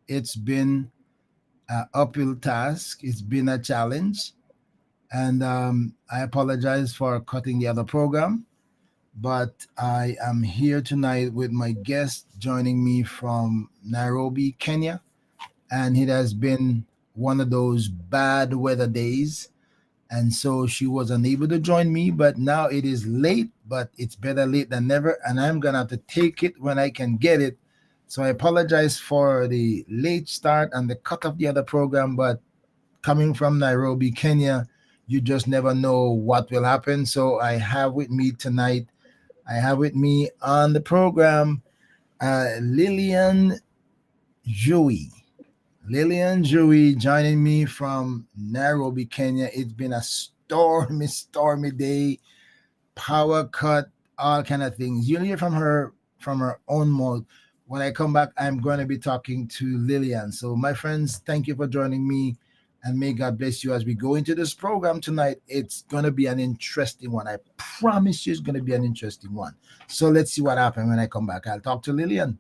It's been an uphill task. It's been a challenge, and I apologize for cutting the other program. But I am here tonight with my guest joining me from Nairobi, Kenya, and it has been one of those bad weather days, and so she was unable to join me. But now it is late, but it's better late than never, and I'm gonna have to take it when I can get it. So I apologize for the late start and the cut of the other program, but coming from Nairobi, Kenya, you just never know what will happen. So I have with me tonight, I have with me on the program, Lilian Njue. Lilian Njue joining me from Nairobi, Kenya. It's been a stormy, stormy day, power cut, all kind of things. You'll hear from her own mouth. When I come back, I'm going to be talking to Lilian. So, my friends, thank you for joining me, and may God bless you as we go into this program tonight. It's going to be an interesting one. I promise you, it's going to be an interesting one. So, let's see what happens when I come back. I'll talk to Lilian.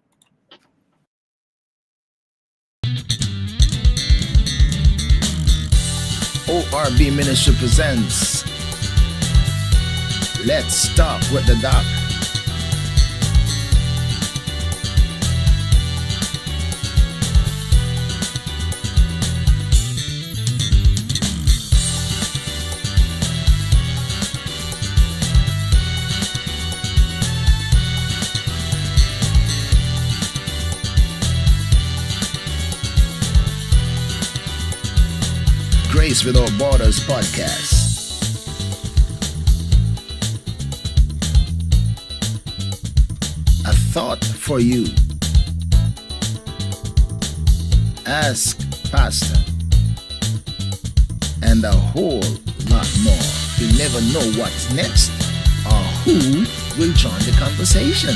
ORB Ministry presents Let's Talk with the Doc. Grace Without Borders podcast. A thought for you. Ask Pastor. And a whole lot more. You never know what's next or who will join the conversation.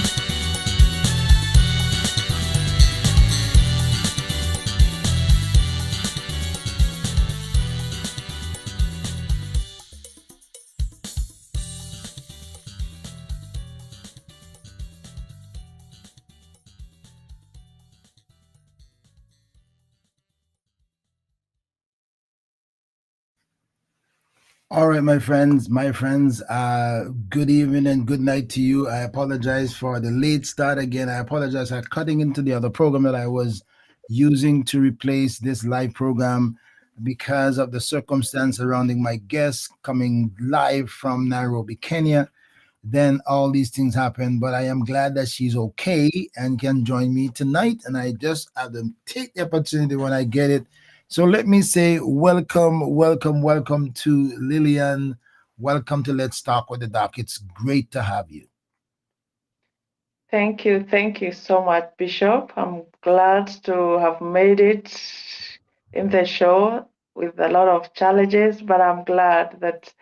All right, my friends, good evening and good night to you. I apologize for the late start again. I apologize for cutting into the other program that I was using to replace this live program because of the circumstance surrounding my guest coming live from Nairobi, Kenya. Then all these things happen, but I am glad that she's okay and can join me tonight. And I just have to take the opportunity when I get it. So let me say welcome, welcome, welcome to Lilian. Welcome to Let's Talk with the Doc. It's great to have you. Thank you so much, Bishop. I'm glad to have made it in the show with a lot of challenges, but I'm glad that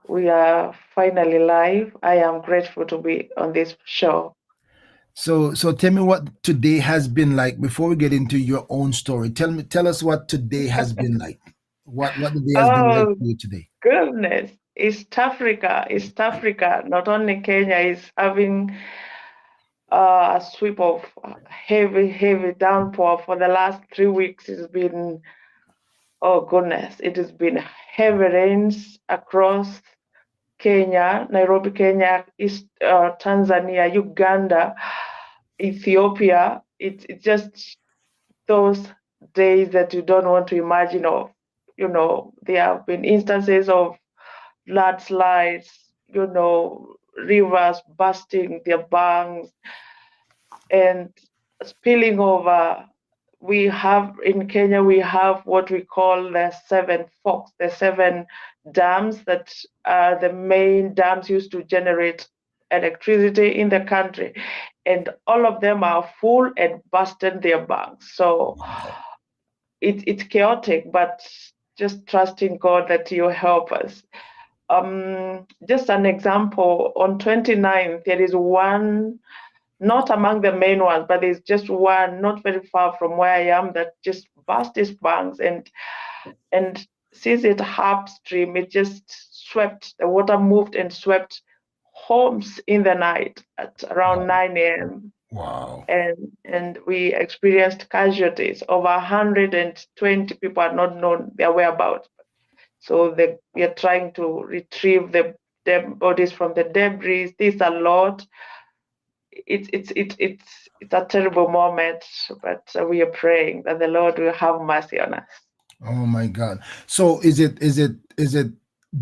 we are finally live. I am grateful to be on this show. So tell me what today has been like before we get into your own story. Tell us what today has been like. What the day has been like Oh, for you today. goodness. East Africa, not only Kenya, is having a sweep of heavy downpour for the last 3 weeks. It's been, oh goodness, it has been heavy rains across Kenya, Nairobi, Kenya, East Tanzania, Uganda, Ethiopia. It's just those days that you don't want to imagine of. There have been instances of landslides, rivers bursting their banks and spilling over. We have in Kenya, we have what we call the seven forks, the seven dams that are the main dams used to generate electricity in the country. And all of them are full and busted their banks. So Wow. it's chaotic, but just trusting God that He'll help us. Just an example, on 29th, there is one, not among the main ones, but there's just one not very far from where I am that just burst its banks and since it upstream, it just swept, the water moved and swept homes in the night at around Wow. 9 a.m. Wow. and we experienced casualties. Over 120 people are not known their whereabouts. So we are trying to retrieve the bodies from the debris. This a lot. It's a terrible moment, but we are praying that the Lord will have mercy on us. Oh my God. So is it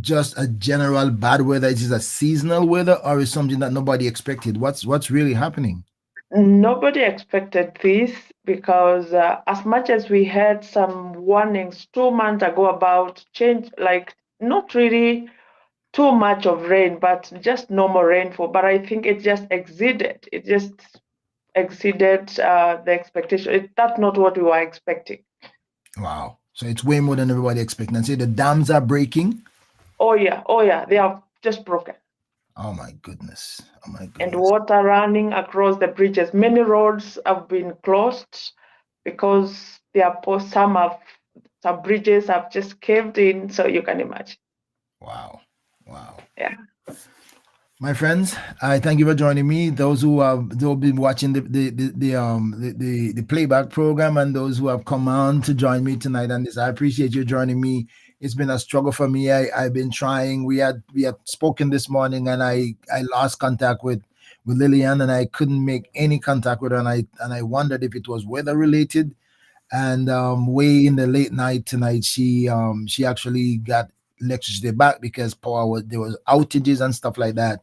just a general bad weather? Is it a seasonal weather, or is something that nobody expected? What's really happening? Nobody expected this because, as much as we had some warnings 2 months ago about change, like not really too much of rain, but just normal rainfall. But I think it just exceeded. It just exceeded the expectation. That's not what we were expecting. Wow. So it's way more than everybody expected. And say the dams are breaking. Oh yeah, they are just broken. Oh my goodness. Oh my And goodness. water running across the bridges. Many roads have been closed because some bridges have just caved in. So you can imagine. Wow. Wow. Yeah. My friends, I thank you for joining me. Those who have been watching the playback program, and those who have come on to join me tonight on this, I appreciate you joining me. It's been a struggle for me. I've been trying. We had spoken this morning, and I lost contact with Lilian, and I couldn't make any contact with her, and I wondered if it was weather related. And way in the late night tonight, she actually got electricity back because there was outages and stuff like that.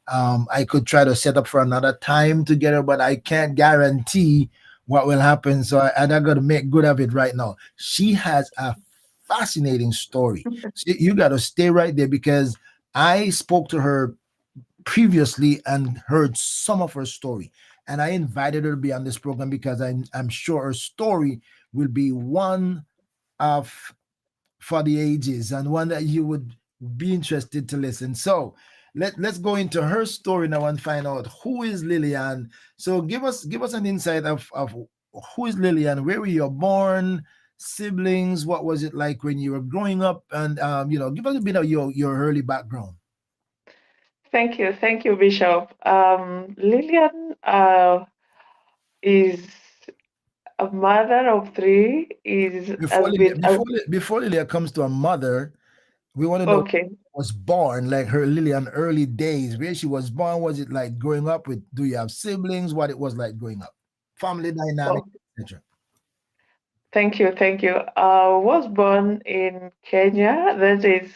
I could try to set up for another time together, but I can't guarantee what will happen. So I got to make good of it right now. She has a fascinating story. So you got to stay right there because I spoke to her previously and heard some of her story. And I invited her to be on this program because I'm sure her story will be one of for the ages and one that you would be interested to listen. So let's go into her story now and find out who is Lilian. So give us an insight of who is Lilian, where were you born, siblings, what was it like when you were growing up, and give us a bit of your early background. Thank you, Bishop. Lilian is a mother of three. Is Before has Lilia, been before Lilia comes to a mother, we want to know okay. was born, like her Lilian early days, where she was born. Was it like growing up with? Do you have siblings? What it was like growing up, family dynamic, Oh, etc. thank you. Was born in Kenya. That is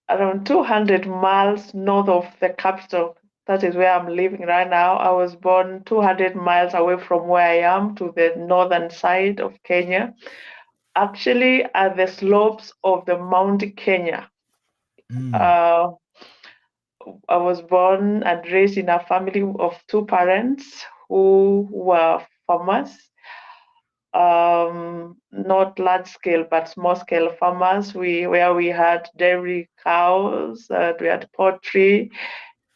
around 200 miles north of the capital. That is where I'm living right now. I was born 200 miles away from where I am to the northern side of Kenya, actually at the slopes of the Mount Kenya. Mm. Uh, I was born and raised in a family of two parents who were farmers, not large scale but small scale farmers. Where we had dairy cows, we had poultry,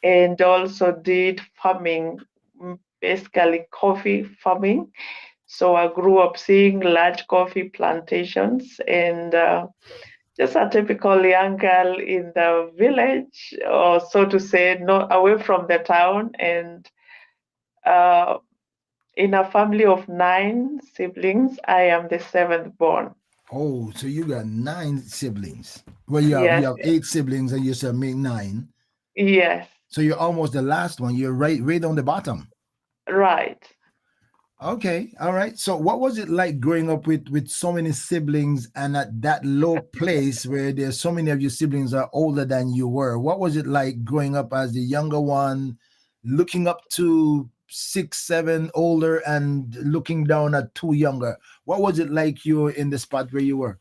and also did farming, basically coffee farming. So I grew up seeing large coffee plantations and just a typical young girl in the village, or so to say, not away from the town, and uh, in a family of nine siblings, I am the seventh born. Oh, so you got nine siblings. Well, you Yes, have eight siblings, and you said make nine. yes, So you're almost the last one. You're right on the bottom. right. Okay, all right. So what was it like growing up with so many siblings and at that low place where there's so many of your siblings are older than you were? What was it like growing up as the younger one, looking up to six, seven older and looking down at two younger? What was it like you were in the spot where you were?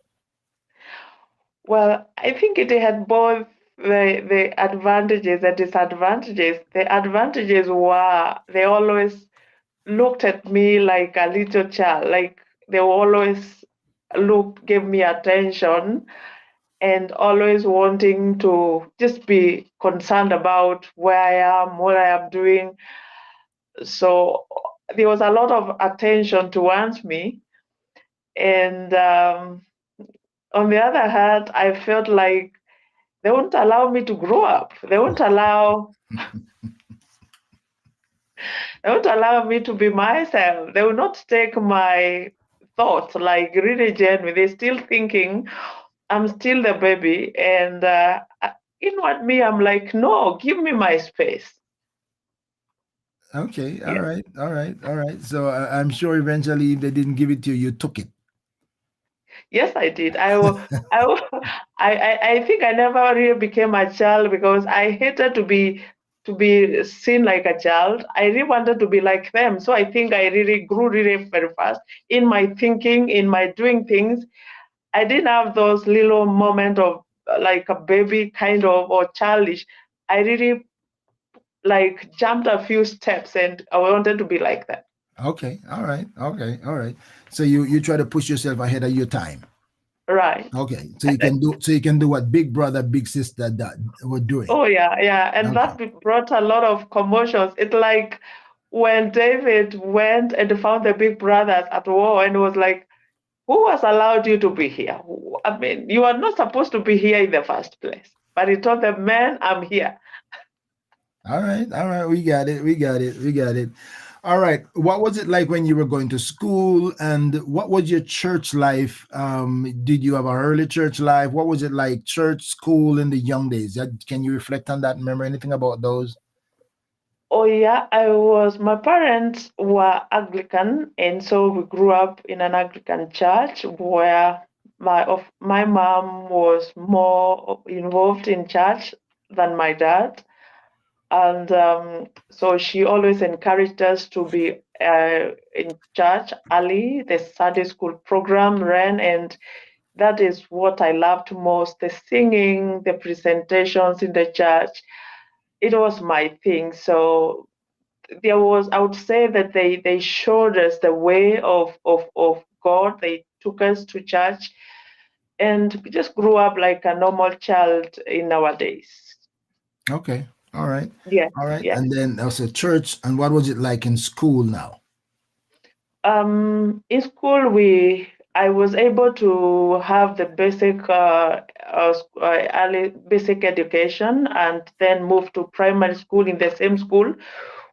Well, I think it had both the advantages and disadvantages. The advantages were they always looked at me like a little child, like they always gave me attention and always wanting to just be concerned about where I am, what I am doing. So there was a lot of attention towards me. And on the other hand, I felt like they won't allow me to grow up. They won't allow They won't allow me to be myself. They will not take my thoughts like really genuine. They're still thinking I'm still the baby. And inward me, I'm like, no, give me my space. Okay, all Yeah. right, all right, all right. So I'm sure eventually, if they didn't give it to you, you took it. Yes, I did. I think I never really became a child because I hated to be seen like a child. I really wanted to be like them. So I think I really grew really very fast in my thinking, in my doing things. I didn't have those little moment of like a baby kind of or childish. I really like jumped a few steps and I wanted to be like that. Okay, all right, okay, all right. So you try to push yourself ahead of your time. Right. Okay, so you can do what big brother, big sister were doing. Oh yeah, yeah, and Okay. that brought a lot of commotions. It's like when David went and found the big brothers at war and was like, "Who has allowed you to be here? I mean, you are not supposed to be here in the first place." But he told the men, "I'm here." All right. We got it. We got it. We got it. All right. What was it like when you were going to school, and what was your church life? Did you have a early church life? What was it like, church, school in the young days? Can you reflect on that? Remember anything about those? Oh yeah, I was. My parents were Anglican, and so we grew up in an Anglican church where my mom was more involved in church than my dad. And so she always encouraged us to be in church early. The Sunday school program ran, and that is what I loved most, the singing, the presentations in the church. It was my thing. So there was, I would say that they showed us the way of God. They took us to church, and we just grew up like a normal child in our days. Okay. All right. Yes, All right. yes. And then also church. And what was it like in school now? In school, I was able to have the basic early basic education, and then move to primary school in the same school,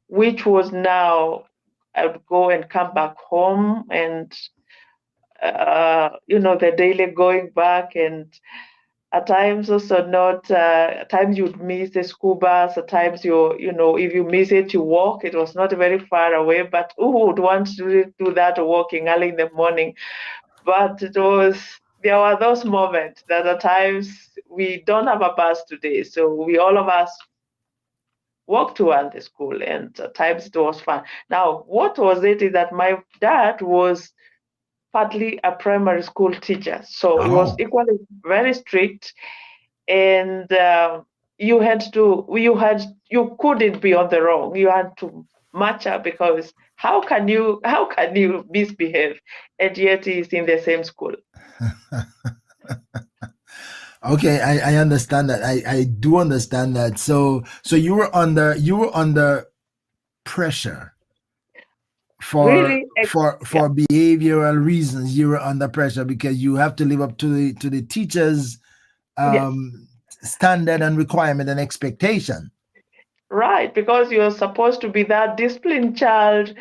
which was now I would go and come back home, and the daily going back, and at times also not. At times you'd miss the school bus. At times if you miss it, you walk. It was not very far away, but who would want to really do that walking early in the morning? But there were those moments that at times we don't have a bus today, so we all of us walked toward the school, and at times it was fun. Now, what was it is that my dad was partly a primary school teacher, so he was Oh, equally very strict, and you couldn't be on the wrong. You had to match up because how can you misbehave and yet he's in the same school? okay. I understand that. I do understand that. So you were under pressure for Really, yeah, for behavioral reasons. You were under pressure because you have to live up to the teachers yes, standard and requirement and expectation. right. Because you're supposed to be that disciplined child.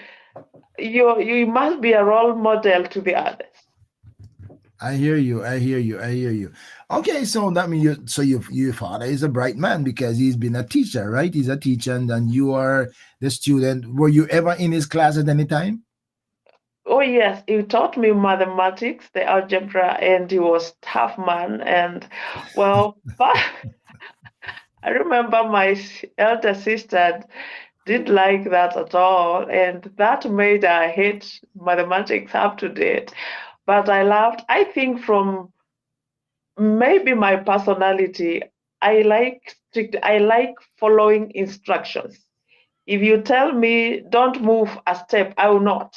You must be a role model to the others. I hear you. I hear you. I hear you. Okay, so that means your father is a bright man because he's been a teacher, right? He's a teacher, and then you are the student. Were you ever in his class at any time? Oh yes, he taught me mathematics, the algebra, and he was tough man. And well, but I remember my elder sister didn't like that at all, and that made her hate mathematics up to date. But I loved, I think from maybe my personality, I like following instructions. If you tell me don't move a step, I will not.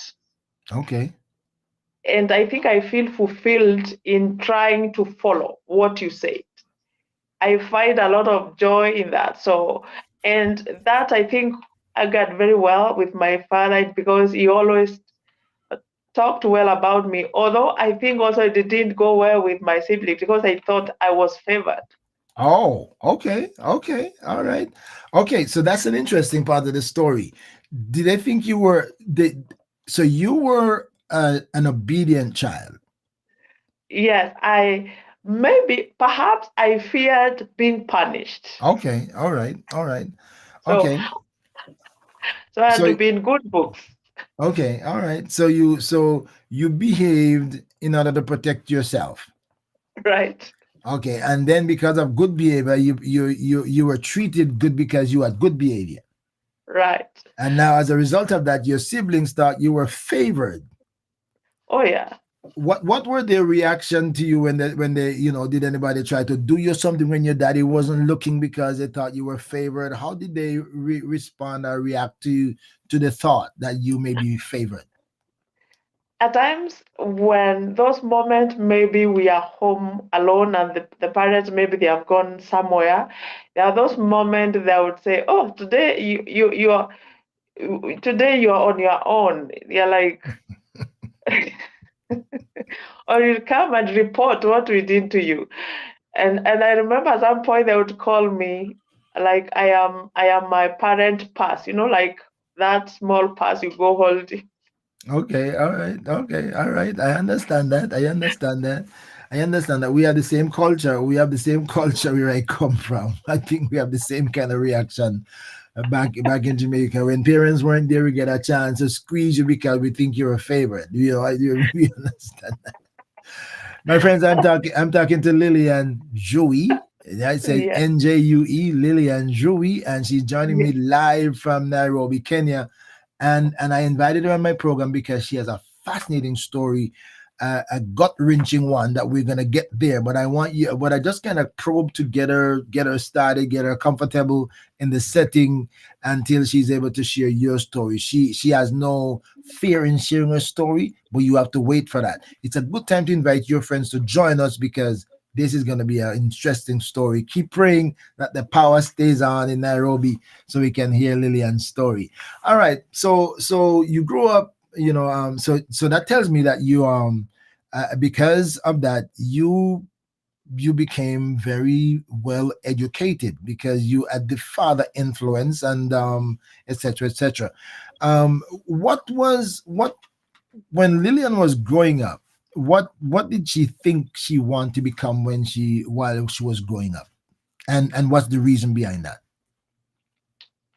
Okay. And I think I feel fulfilled in trying to follow what you say. I find a lot of joy in that. So, and that I think I got very well with my father because he always talked well about me. Although I think also it didn't go well with my siblings because I thought I was favored. Oh, okay. Okay. All right. Okay, so that's an interesting part of the story. Did they think you were so you were an obedient child? Yes, I maybe perhaps I feared being punished. Okay, all right, all right, So okay. so I had So to be in good books, okay, all right. So you behaved in order to protect yourself. right? Okay, and then because of good behavior, you were treated good because you had good behavior. Right. And now, as a result of that, your siblings thought you were favored. Oh yeah. What were their reaction to you when they did anybody try to do you something when your daddy wasn't looking because they thought you were favored? How did they respond or react to the thought that you may be favored? At times when those moments maybe we are home alone and the parents maybe they have gone somewhere, there are those moments they would say, oh, today you are today you are on your own. You're like or you come and report what we did to you. And I remember at some point they would call me like I am my parent pass, like that small pass you go hold. Okay, all right, okay, all right. I understand that. I understand that. I understand that we have the same culture. We have the same culture where I come from. I think we have the same kind of reaction back in Jamaica. When parents weren't there, we get a chance to squeeze you because we think you're a favorite. We understand. My friends, I'm talking to Lilian Njue. I said Yeah, Njue, Lilian Njue, and she's joining yeah, me live from Nairobi, Kenya. And I invited her on my program because she has a fascinating story, a gut wrenching one that we're gonna get there. But I just kind of probe to get her started, get her comfortable in the setting until she's able to share your story. She has no fear in sharing her story, but you have to wait for that. It's a good time to invite your friends to join us because this is going to be an interesting story. Keep praying that the power stays on in Nairobi so we can hear Lillian's story. All right. So you grew up, so that tells me that because of that you became very well educated because you had the father influence and etc etc. What when Lillian was growing up, what did she think she wanted to become while she was growing up, and what's the reason behind that?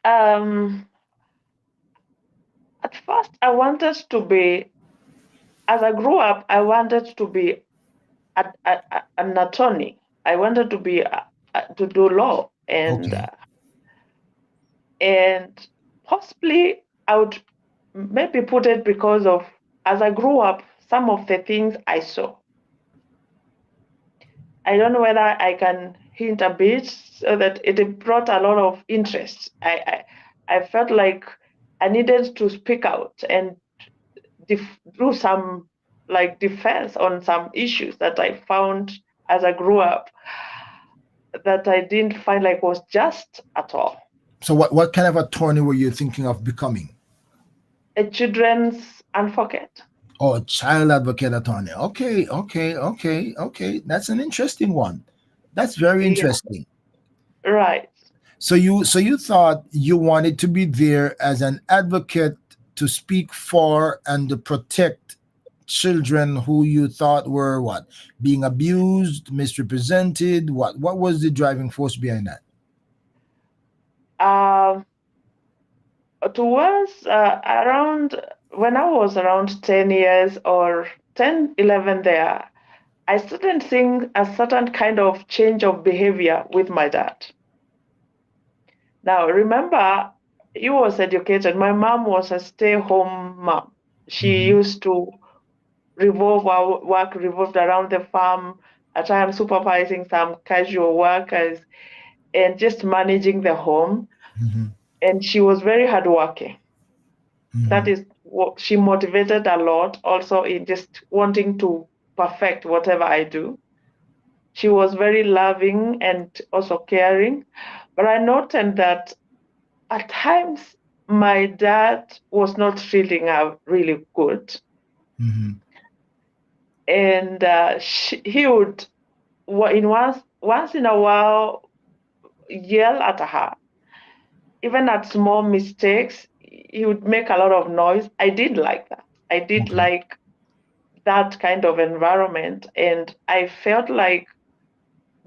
um at first I wanted to be, as I grew up I wanted to be an attorney. I wanted to be to do law, Okay. and possibly I would maybe put it because of, as I grew up, some of the things I saw. I don't know whether I can hint a bit so that it brought a lot of interest. I felt like I needed to speak out and do some like defense on some issues that I found as I grew up that I didn't find like was just at all. So what kind of attorney were you thinking of becoming? A children's advocate. Oh, a child advocate attorney. Okay, okay, okay, okay. That's an interesting one. That's very Yeah, interesting. right. So you thought you wanted to be there as an advocate to speak for and to protect children who you thought were what? Being abused, misrepresented. What was the driving force behind that? Um, towards around when I was around 10 years or 10, 11 there, I started seeing a certain kind of change of behavior with my dad. Now, remember, he was educated. My mom was a stay-home mom. She Hmm. used to revolve our work revolved around the farm, at times supervising some casual workers and just managing the home. Hmm. And she was very hardworking. That Hmm. is what she motivated a lot also in just wanting to perfect whatever I do. She was very loving and also caring. But I noted that at times my dad was not feeling really good. Hmm. And he would, in once in a while, yell at her, even at small mistakes. he would make a lot of noise. I didn't like that. I did Okay. like that kind of environment, and I felt like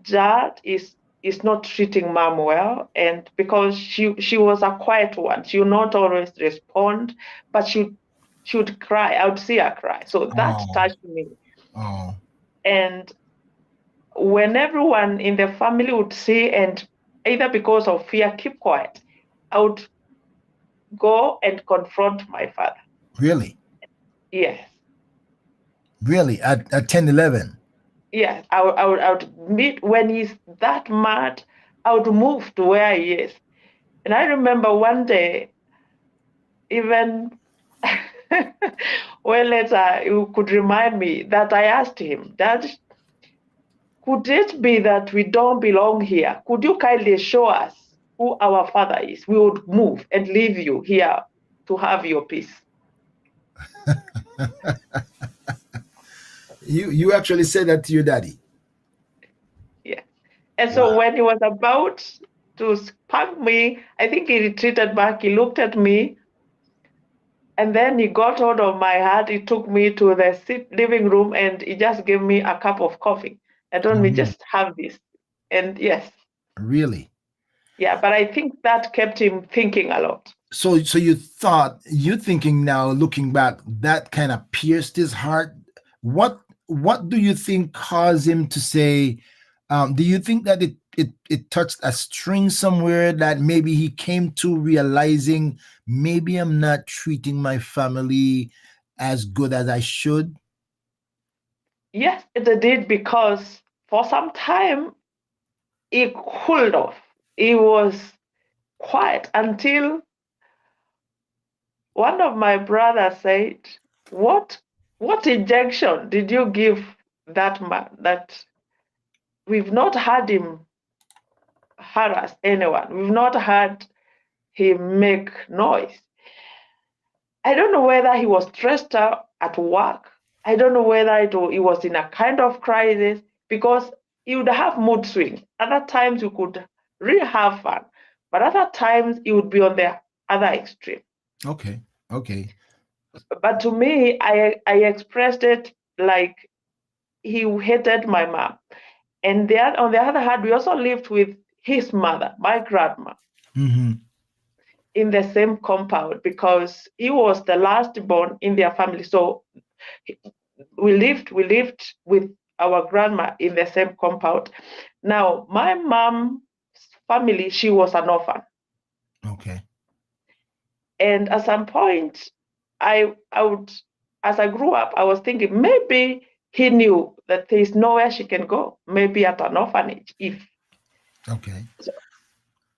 dad is not treating mom well, and because she was a quiet one, she would not always respond, but she would cry. I would see her cry, so that Oh, touched me. oh, And when everyone in the family would see, and either because of fear keep quiet, I would go and confront my father. really? Yes. Really? At 10, 11? Yes, I would meet when he's that mad. I would move to where he is. And I remember one day, even well later, you could remind me that I asked him, Dad, could it be that we don't belong here? Could you kindly show us who our father is? We would move and leave you here to have your peace. You actually said that to your daddy? Yeah. And so Wow. when he was about to spank me, I think he retreated back. He looked at me, and then he got hold of my hand. He took me to the living room and he just gave me a cup of coffee. I told Oh, me, really? just have this. And yes, Really? yeah, but I think that kept him thinking a lot. So you thought, you thinking now, looking back, that kind of pierced his heart. What do you think caused him to say? Do you think that it touched a string somewhere that maybe he came to realizing maybe I'm not treating my family as good as I should? Yes, it did, because for some time he cooled off. He was quiet until one of my brothers said, What what injection did you give that man that we've not had him harass anyone? We've not had him make noise. I don't know whether he was stressed out at work. I don't know whether he was in a kind of crisis, because he would have mood swings. Other times you could really have fun, but other times he would be on the other extreme. Okay. Okay. But to me, I expressed it like he hated my mom. And on the other hand, we also lived with his mother, my grandma, Mm-hmm. in the same compound, because he was the last born in their family. So we lived with our grandma in the same compound. Now, my mom's family, she was an orphan. Okay. And at some point, I would, as I grew up, I was thinking maybe he knew that there's nowhere she can go, maybe at an orphanage. If Okay. so,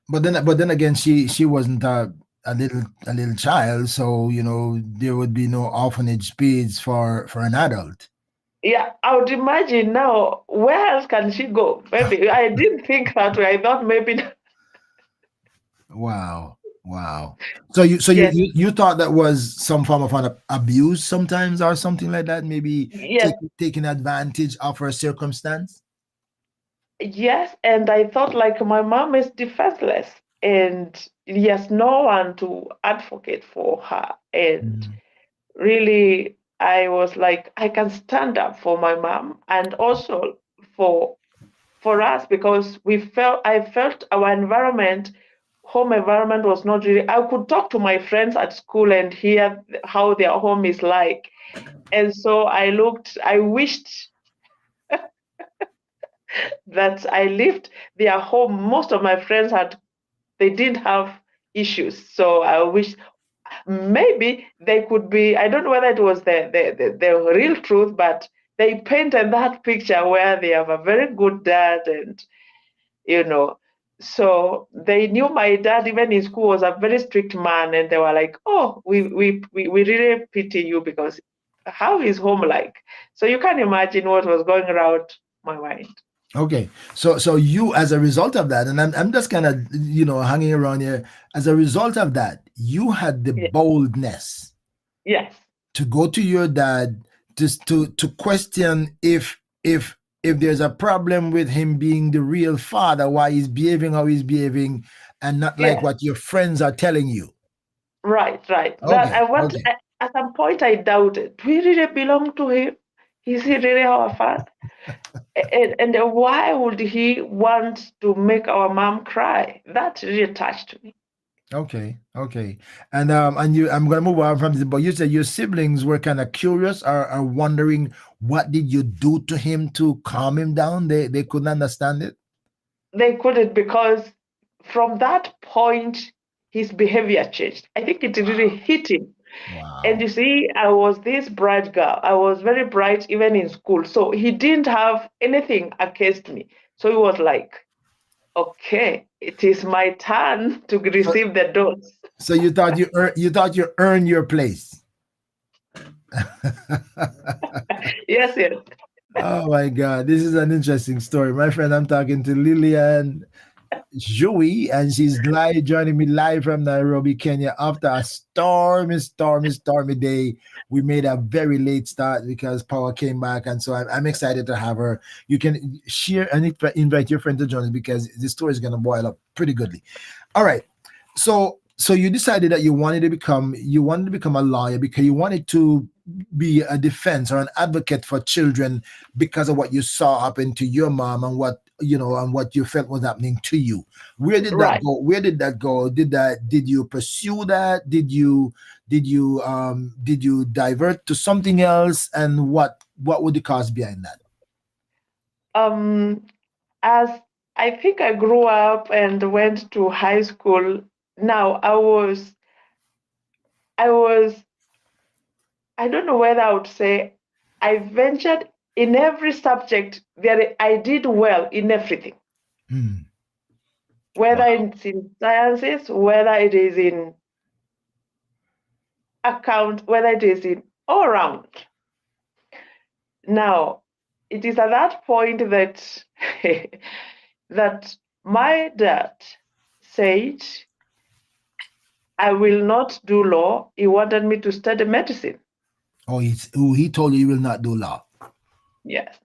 But then again, she wasn't a little child, so there would be no orphanage space for an adult. yeah, I would imagine now, where else can she go? Maybe I didn't think that way. I thought maybe Wow, wow. So you so you, yes, you you thought that was some form of an abuse sometimes or something like that, maybe yes, taking advantage of her circumstance. yes. And I thought like my mom is defenseless, and yes, no one to advocate for her. And Mhm. really, I was like, I can stand up for my mom, and also for for us, because I felt our environment, home environment, was not really. I could talk to my friends at school and hear how their home is like. And so I wished that I lived their home. Most of my friends they didn't have issues. So I wish maybe they could be. I don't know whether it was the real truth, but they painted that picture where they have a very good dad, and you know so they knew my dad even in school was a very strict man, and they were like, oh, we really pity you, because how is home like? So you can imagine what was going around my mind. Okay, so you, as a result of that, and I'm just kind of hanging around here. As a result of that, you had the Ye- boldness yes, to go to your dad, to question if there's a problem with him being the real father, why he's behaving how he's behaving, and not like yes, what your friends are telling you. Right. That Okay, I want. okay. At some point, I doubted. Do we really belong to him? Is he really our father? And why would he want to make our mom cry? That really touched me. Okay, okay. And you I'm gonna move on from this, but you said your siblings were kind of curious or are wondering what did you do to him to calm him down? They couldn't understand it. They couldn't because from that point, his behavior changed. I think it really hit him. And you Wow. see, I was this bright girl. I was very bright even in school. So he didn't have anything against me. So he was like, okay, it is my turn to So receive the dose. so you thought you earned your place. Yes. Oh my God, this is an interesting story. My friend, I'm talking to Lilian Njue, and she's live joining me live from Nairobi, Kenya. After a stormy day, we made a very late start because power came back, and so I'm excited to have her. You can share and invite your friend to join us because this story is going to boil up pretty goodly. All right, so you decided that you wanted to become a lawyer because you wanted to be a defense or an advocate for children because of what you saw happen to your mom and what and what you felt was happening to you. Where did that Right. go? Did you pursue that? Did you divert to something else? And what would the cause behind that? Um, as I think I grew up and went to high school, now I was, I don't know whether I would say I ventured in every subject. There, I did well in everything, Hmm. whether Wow. it's in sciences, whether it is in account, whether it is in all around. Now, it is at that point that that my dad said, I will not do law. He wanted me to study medicine. He told you you will not do law. Yes.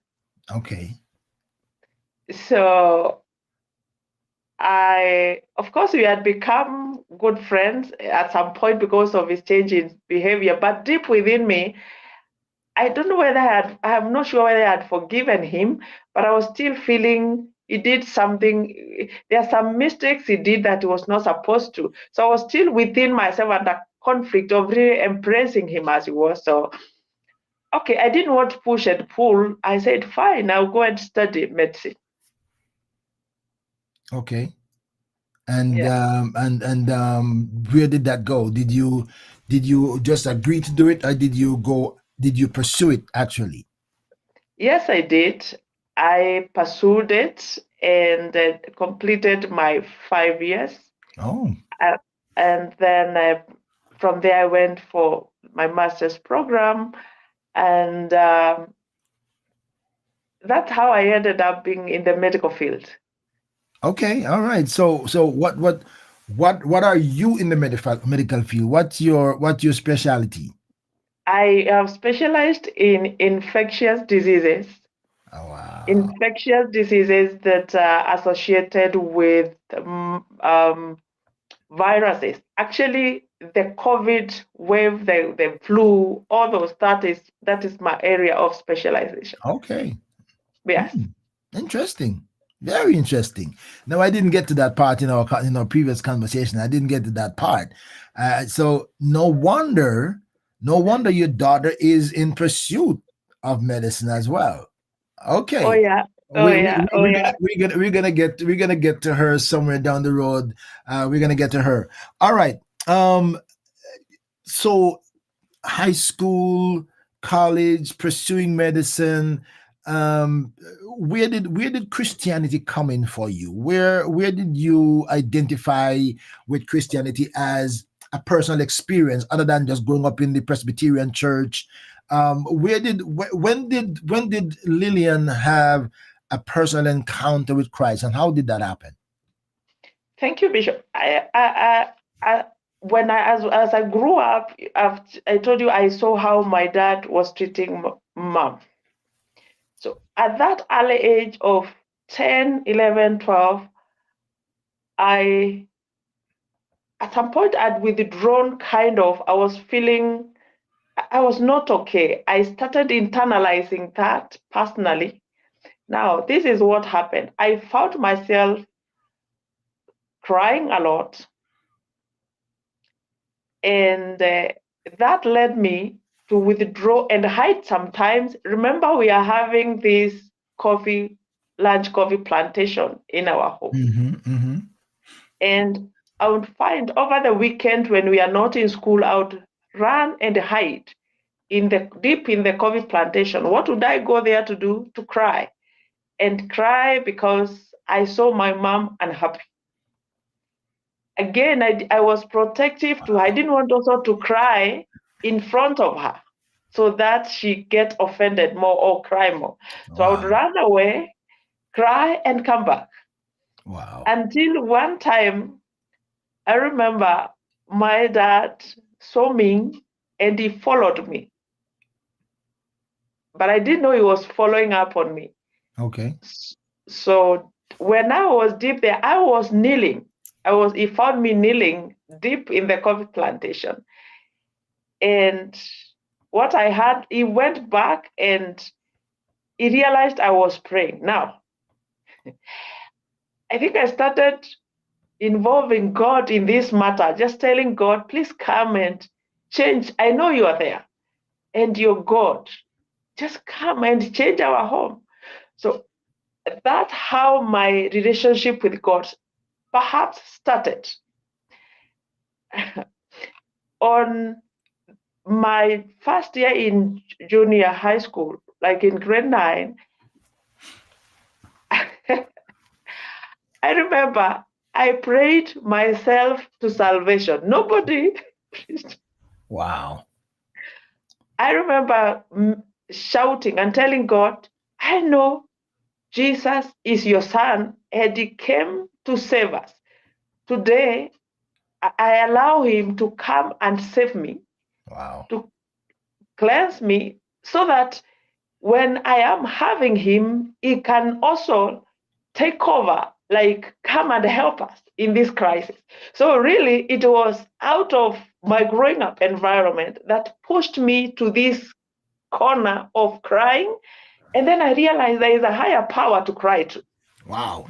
Okay. So of course, we had become good friends at some point because of his change in behavior. But deep within me, I don't know whether I'm not sure whether I had forgiven him, but I was still feeling he did something. There are some mistakes he did that he was not supposed to. So I was still within myself under conflict of really embracing him as he was. So, okay, I didn't want to push and pull. I said, fine, I'll go and study medicine. Okay. And Yeah. where did that go? Did you just agree to do it, or did you pursue it actually? Yes, I did. I pursued it and completed my 5 years. Oh, Uh, and then from there, I went for my master's program. And that's how I ended up being in the medical field. okay, all right. So what are you in the medical field? What's your specialty? I have specialized in Oh, wow. infectious diseases that are associated with viruses. Actually, the COVID wave, the flu, all those, that is my area of specialization. Okay. Yes. Hmm. Interesting. Very interesting. Now, I didn't get to that part in our previous conversation. I didn't get to that part. So no wonder your daughter is in pursuit of medicine as well. Oh Okay. yeah. Oh We, we, yeah. we- Oh yeah. we're gonna get to her somewhere down the road. We're gonna get to her. All right. So high school, college, pursuing medicine. Um, where did Christianity come in for you? Where did you identify with Christianity as a personal experience, other than just growing up in the Presbyterian church? When did Lillian have a personal encounter with Christ, and how did that happen? Thank you, Bishop. I when as I grew up, I told you I saw how my dad was treating mom. So at that early age of 10, 11, 12, I at some point I'd withdrawn kind of. I was feeling I was not okay. I started internalizing that personally. Now, this is what happened. I found myself crying a lot, and that led me to withdraw and hide sometimes. Remember, we are having this coffee, lunch coffee plantation in our home. Mm-hmm, mm-hmm. And I would find over the weekend when we are not in school, I would run and hide in the deep in the coffee plantation. What would I go there to do? To cry and cry because I saw my mom unhappy. Again, I was protective to her. I didn't want also to cry in front of her so that she get offended more or cry more. So I would Wow. run away, cry, and come back. Wow. Until one time, I remember my dad saw me and he followed me. But I didn't know he was following up on me. Okay. So when I was deep there, I was kneeling. He found me kneeling deep in the coffee plantation. And what I had, he went back and he realized I was praying. Now, I think I started involving God in this matter, just telling God, please come and change. I know you are there and you're God. Just come and change our home. So that's how my relationship with God perhaps started. On my first year in junior high school, like in grade 9, I remember I prayed myself to salvation. Nobody, Wow. I remember shouting and telling God, I know Jesus is your son and he came to save us. Today, I allow him to come and save me, Wow. to cleanse me, so that when I am having him, he can also take over, like come and help us in this crisis. So, really, it was out of my growing up environment that pushed me to this corner of crying. And then I realized there is a higher power to cry to. Wow.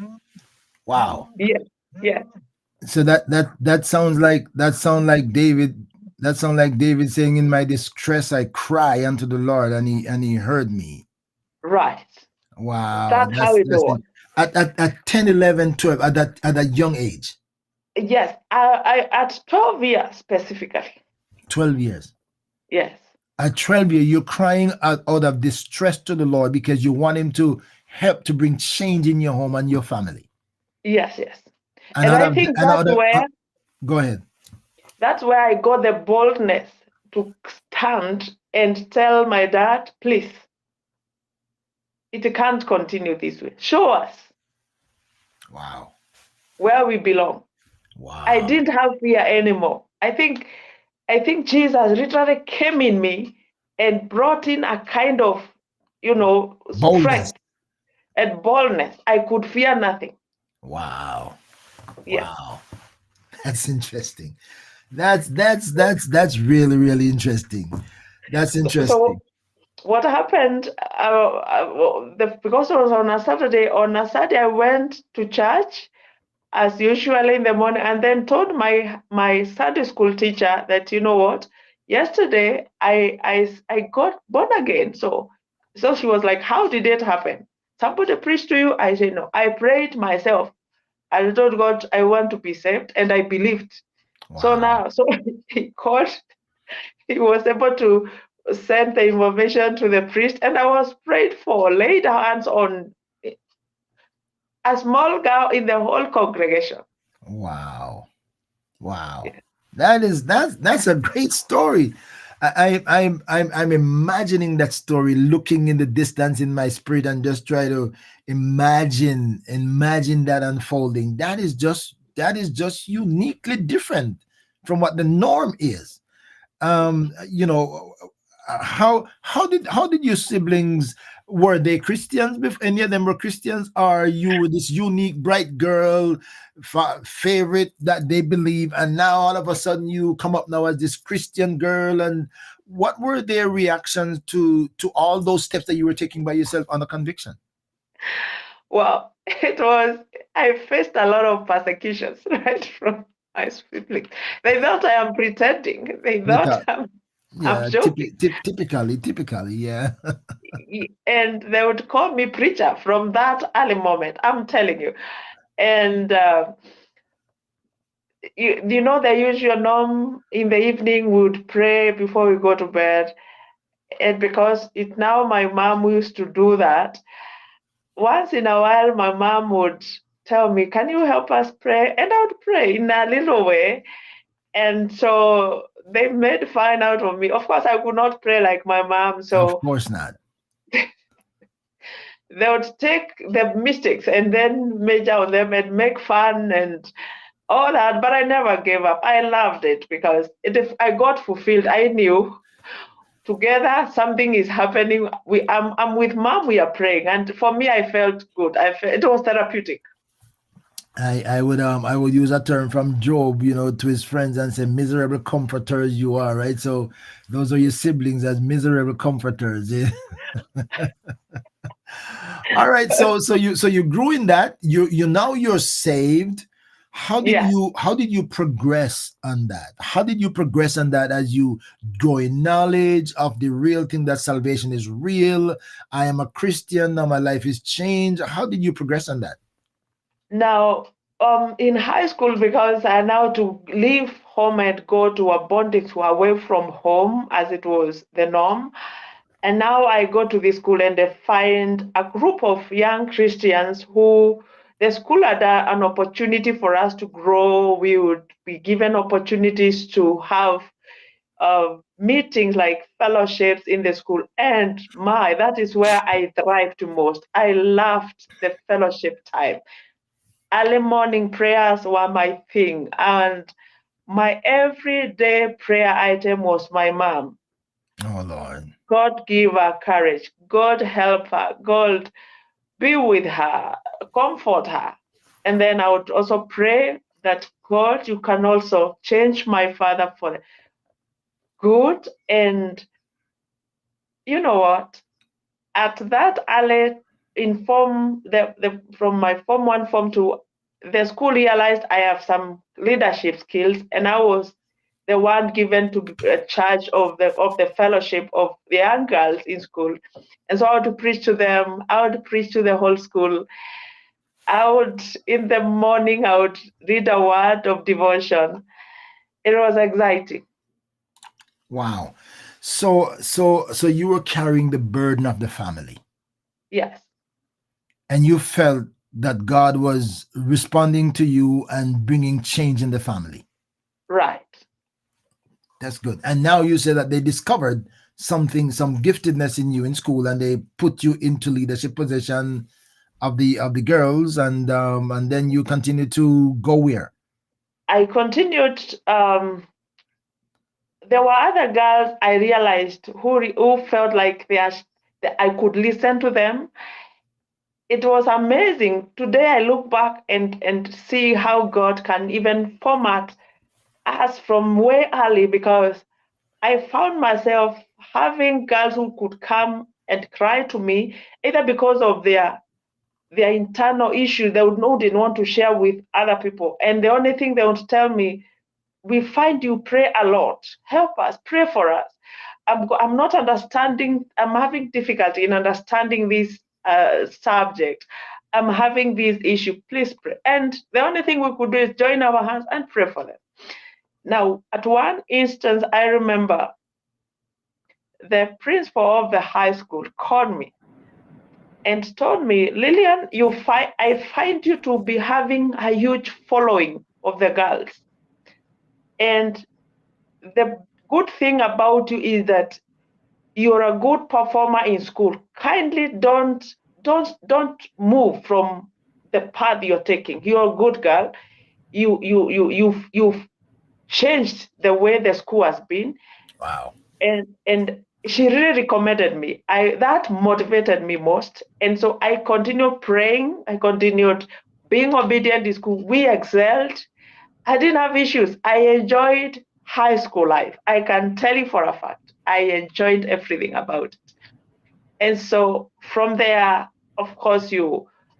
Wow. Yes, yes, So that sounds like David. That sounds like David saying, "In my distress, I cry unto the Lord, and He heard me." right. Wow, That's how it that's was. it. At 10, 11, 12, at that young age, Yes, I at 12 years specifically. 12 years. Yes, At 12 years, you're crying out of distress to the Lord because you want Him to help to bring change in your home and your family. yes, yes. And And out I of think and out of go ahead. that's where I got the boldness to stand and tell my dad, please, it can't continue this way. Show us Wow. where we belong. I Wow. didn't have fear anymore. I think Jesus literally came in me and brought in a kind of, Boldness. strength and boldness. I could fear nothing. Wow. Yes. Wow. That's interesting. That's really really interesting. That's So interesting. what happened? Because it was on a Saturday. On a Saturday, I went to church as usual in the morning, and then told my Sunday school teacher that, you know what, yesterday I got born again. So she was like, how did it happen? Somebody preached to you? I said no. I prayed myself. I told God I want to be saved, and I believed. So Wow. now, so he called. He was able to send the information to the priest, and I was prayed for, laid hands on a small girl in the whole congregation. Wow. Wow. Yeah. That's a great story. I'm imagining that story, looking in the distance in my spirit, and just try to imagine that unfolding. That is just uniquely different from what the norm is. You know, how did your siblings, were they Christians? Before any of them were Christians? Are you this unique bright girl favorite that they believe, and now all of a sudden you come up now as this Christian girl? And what were their reactions to all those steps that you were taking by yourself on the conviction? Well, it was, I faced a lot of persecutions, right, from my siblings. They thought I am pretending. They They thought thought, I'm yeah, joking. typically, yeah. And they would call me preacher from that early moment, I'm telling you. And you know the usual norm in the evening we would pray before we go to bed. And because it now my mom used to do that, once in a while my mom would tell me, can you help us pray? And I would pray in a little way. And so they made fun out of me. Of course I could not pray like my mom, Of so course not. they would take the mistakes and then measure on them and make fun and all that. But I never gave up. I loved it because if I got fulfilled, I knew together something is happening. I'm with mom, we are praying. And for me, I felt good. It was therapeutic. I would use a term from Job, to his friends and say, "Miserable comforters you are," right? So those are your siblings as miserable comforters. Yeah. All right. So you grew in that. You're saved. Yes. How did you progress on that? How did you progress on that as you grow in knowledge of the real thing that salvation is real? I am a Christian now. My life is changed. How did you progress on that? Now, in high school, because I now to leave home and go to a boarding school away from home, as it was the norm. And now I go to the school and I find a group of young Christians who the school had an opportunity for us to grow. We would be given opportunities to have meetings like fellowships in the school. And that is where I thrived most. I loved the fellowship time. Early morning prayers were my thing. And my everyday prayer item was my mom. Oh Lord. God give her courage. God help her. God be with her. Comfort her. And then I would also pray that God, you can also change my father for the good. And you know what? At that early in from my form one, form two, the school realized I have some leadership skills, and I was the one given to be charge of the fellowship of the young girls in school. And so I would preach to them. I would preach to the whole school. I would in the morning I would read a word of devotion. It was exciting. Wow. So you were carrying the burden of the family, Yes, and you felt that God was responding to you and bringing change in the family. right. That's good. And now you say that they discovered something, some giftedness in you in school, and they put you into leadership position of the girls, and then you continue to go where? I continued. There were other girls I realized who felt like that I could listen to them. It was amazing. Today I look back and see how God can even format us from way early, because I found myself having girls who could come and cry to me either because of their internal issues didn't want to share with other people, and the only thing they would tell me, we find you pray a lot. Help us, pray for us. I'm not understanding. I'm having difficulty in understanding this subject. I'm having this issue. Please pray. And the only thing we could do is join our hands and pray for them. Now, at one instance, I remember the principal of the high school called me and told me, Lilian, I find you to be having a huge following of the girls. And the good thing about you is that you're a good performer in school. Kindly don't move from the path you're taking. You're a good girl. You've changed the way the school has been. Wow. And she really recommended me. I that motivated me most. And so I continued praying. I continued being obedient in school. We excelled. I didn't have issues. I enjoyed high school life. I can tell you for a fact. I enjoyed everything about it. And so from there, of course,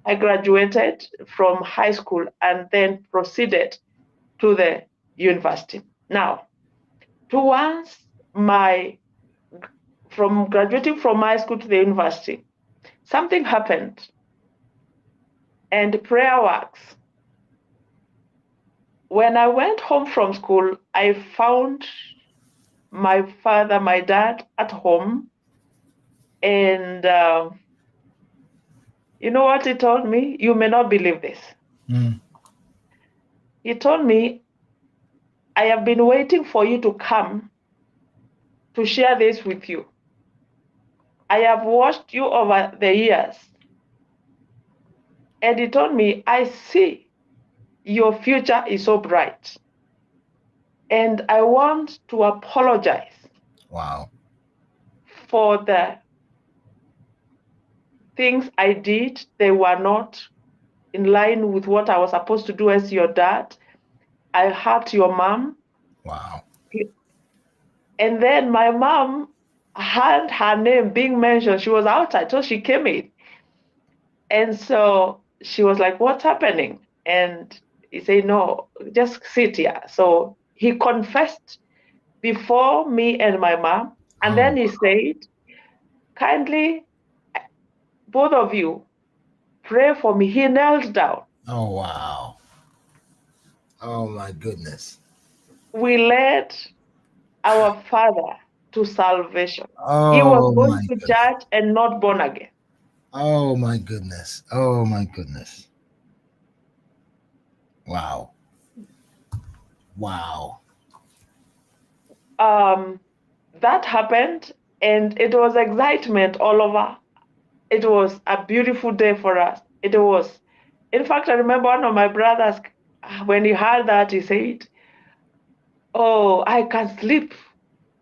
I graduated from high school and then proceeded to the university. Now, towards my from graduating from high school to the university, something happened, and prayer works. When I went home from school, I found my father, my dad at home, and you know what he told me? You may not believe this. Mm. He told me, I have been waiting for you to come to share this with you. I have watched you over the years. And he told me, I see your future is so bright. And I want to apologize Wow. for the things I did. They were not in line with what I was supposed to do as your dad. I hurt your mom. Wow. And then my mom had her name being mentioned. She was outside, so she came in. And so she was like, what's happening? And he said, no, just sit here. So he confessed before me and my mom. And Oh. then he said, kindly, both of you, pray for me. He knelt down. Oh wow. Oh my goodness. We led our father to salvation. He was Oh going my to goodness. church and not born again. Oh my goodness. Oh my goodness. Wow. Wow. Um, that happened, and it was excitement all over. It was a beautiful day for us. It was, in fact, I remember one of my brothers, when he heard that, he said, oh, I can sleep.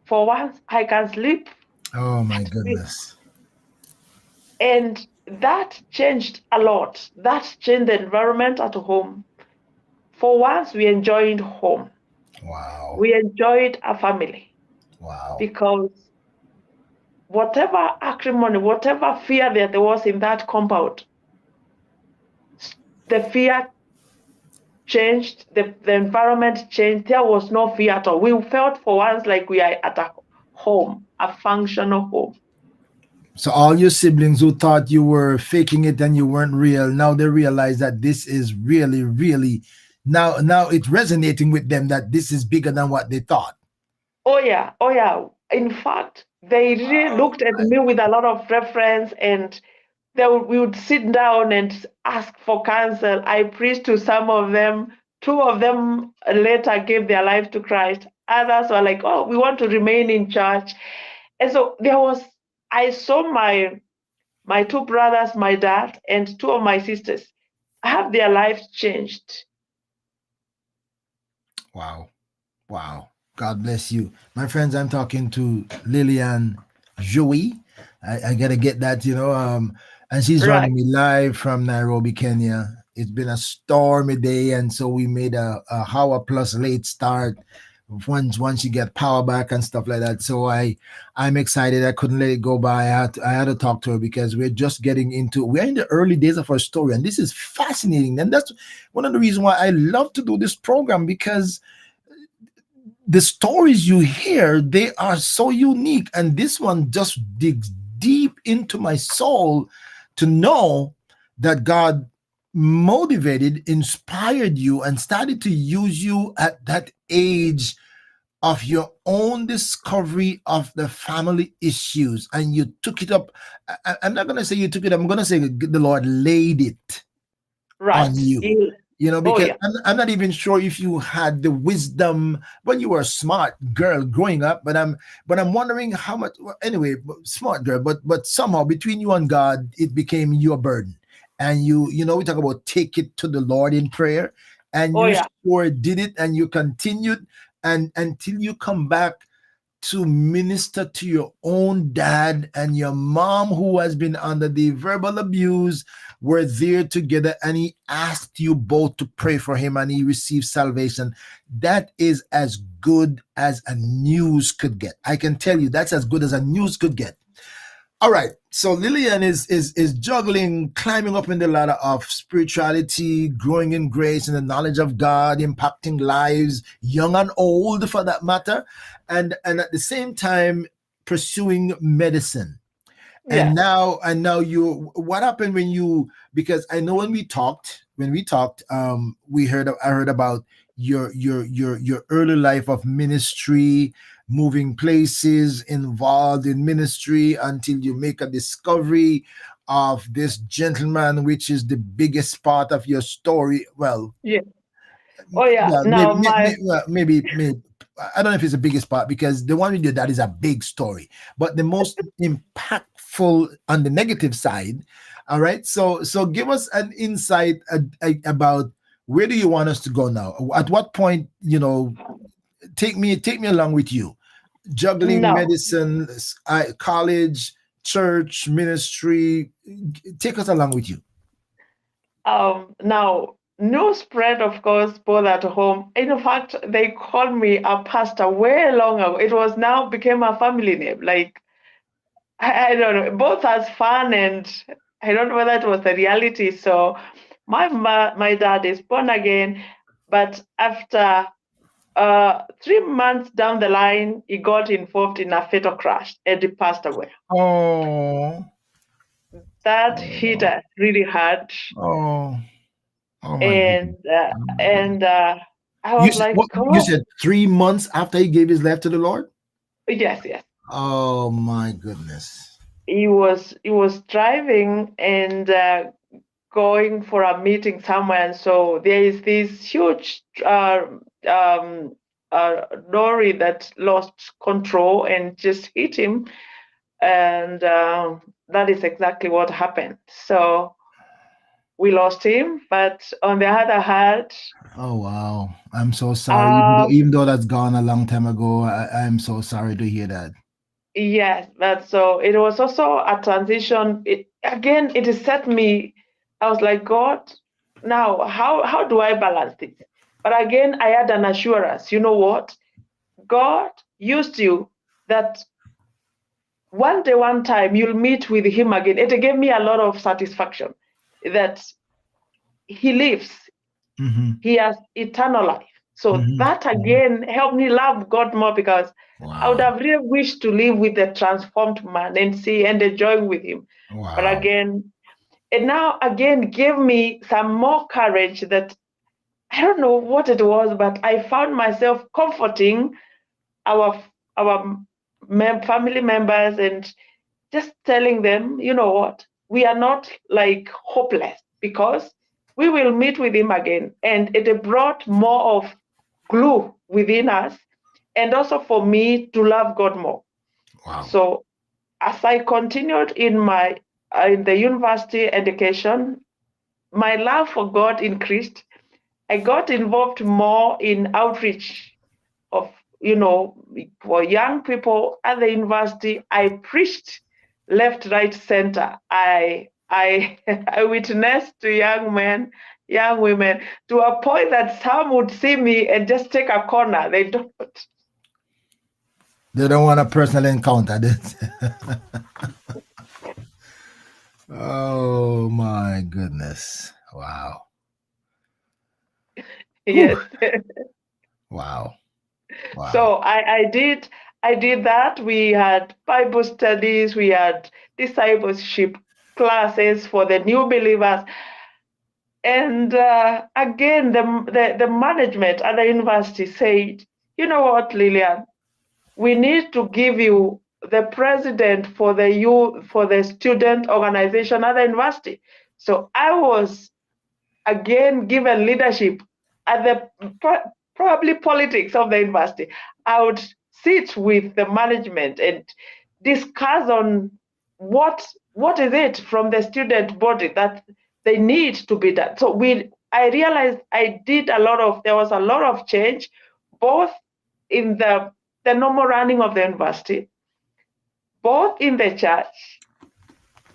For once, I can sleep Oh my at peace. goodness. And that changed a lot. That changed the environment at home. For once, we enjoyed home. Wow. We enjoyed a family Wow. because whatever acrimony, whatever fear that there was in that compound, the fear changed, the environment changed. There was no fear at all. We felt for once like we are at a home, a functional home. So all your siblings who thought you were faking it and you weren't real, now they realize that this is really, really now it's resonating with them that this is bigger than what they thought. Oh yeah, oh yeah. In fact, they really Oh looked at my. me with a lot of reference, and we would sit down and ask for counsel. I preached to some of them. Two of them later gave their life to Christ. Others were like, "Oh, we want to remain in church." And so I saw my two brothers, my dad, and two of my sisters have their lives changed. Wow. Wow. God bless you. My friends, I'm talking to Lilian Njue. I gotta get that, and she's Right. joining me live from Nairobi, Kenya. It's been a stormy day, and so we made a hour plus late start once you get power back and stuff like that. So I'm excited. I couldn't let it go by. I had to talk to her because we're in the early days of our story, and this is fascinating. And that's one of the reasons why I love to do this program, because the stories you hear, they are so unique, and this one just digs deep into my soul to know that God motivated, inspired you, and started to use you at that age of your own discovery of the family issues, and you took it up. I'm not going to say you took it up, I'm going to say the Lord laid it on Right. you, Oh because yeah. I'm not even sure if you had the wisdom when you were a smart girl growing up, but I'm wondering how much. Well, anyway, smart girl, but somehow between you and God it became your burden, and we talk about take it to the Lord in prayer, and Oh you yeah. sure did it, and you continued, and until you come back to minister to your own dad, and your mom, who has been under the verbal abuse, were there together, and he asked you both to pray for him and he received salvation. That is as good as a news could get. I can tell you that's as good as a news could get. All right. So Lilian is juggling, climbing up in the ladder of spirituality, growing in grace and the knowledge of God, impacting lives, young and old for that matter, and at the same time pursuing medicine. And Yes. now you, what happened when you, because I know when we talked I heard about your early life of ministry, moving places, involved in ministry until you make a discovery of this gentleman, which is the biggest part of your story. Well, Yeah. Oh yeah. yeah, Now my maybe I don't know if it's the biggest part, because the one with your dad is a big story, but the most impactful on the negative side. All right, so give us an insight about where do you want us to go now? At what point, take me along with you, juggling no. medicine, college, church, ministry. Take us along with you. Now, no spread, of course, both at home. In fact, they called me a pastor way long ago. It was now became a family name. Like, I don't know, both as fun and I don't know whether it was the reality. So, my dad is born again, but after 3 months down the line, he got involved in a fatal crash and he passed away. Oh, That hit oh, us really hard, oh, oh my goodness. and uh, Oh my goodness. and uh, I was like, You God, said 3 months after he gave his life to the Lord? yes, yes. Oh my goodness. He was driving and going for a meeting somewhere, and so there is this huge um, lorry that lost control and just hit him, and that is exactly what happened. So we lost him, but on the other hand, Oh wow. I'm so sorry. um, Even though that's gone a long time ago, I'm so sorry to hear that. yes, but so it was also a transition. It has set me. I was like, God, now how do I balance this? But again, I had an assurance. You know what? God used you that one day, one time, you'll meet with Him again. It gave me a lot of satisfaction that He lives. Mm-hmm. He has eternal life. So Mm-hmm. that Hmm. again helped me love God more because I would Wow. have really wished to live with a transformed man and see and enjoy with him. But Wow. again, it now again gave me some more courage that I don't know what it was, but I found myself comforting our our family members and just telling them, you know what, we are not like hopeless because we will meet with him again. And it brought more of glue within us and also for me to love God more. Wow. So as I continued in my in the university education, my love for God increased. I got involved more in outreach of, for young people at the university. I preached left, right, center. I I witnessed to young men, young women, to a point that some would see me and just take a corner. They don't. They don't want a personal encounter. Oh my goodness. Wow. Whew. Yes. Wow. Wow. So I did that. We had Bible studies, we had discipleship classes for the new believers. And again, the management at the university said, you know what, Lilian, we need to give you the president for the student organization at the university. So I was again given leadership at the probably politics of the university. I would sit with the management and discuss on what is it from the student body that they need to be done. So I realized there was a lot of change, both in the the normal running of the university, both in the church.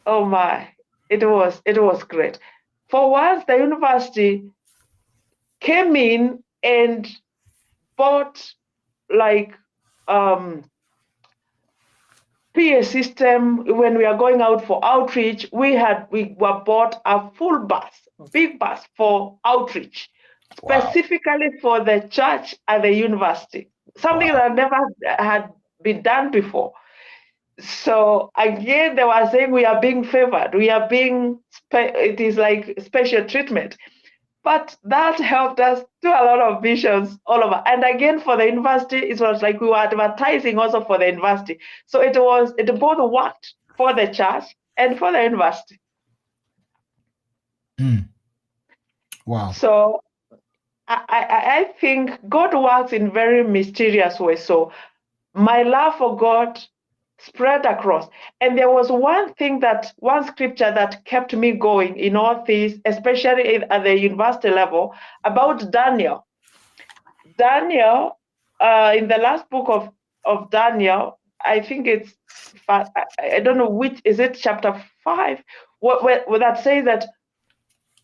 Oh my, it was great. For once, the university came in and bought like um PA system. When we are going out for outreach, we were bought a full bus, big bus for outreach, Wow. specifically for the church at the university. Something Wow. that never had been done before. So again, they were saying we are being favored. We are being, it is like special treatment. But that helped us do a lot of missions all over. And again, for the university, it was like we were advertising also for the university. So it both worked for the church and for the university. Mm. Wow. So I think God works in very mysterious ways. So my love for God spread across. And there was one scripture that kept me going in all this, especially at the university level, about Daniel. Daniel, in the last book of Daniel, I think it's, I don't know which, is it chapter 5, where that says that,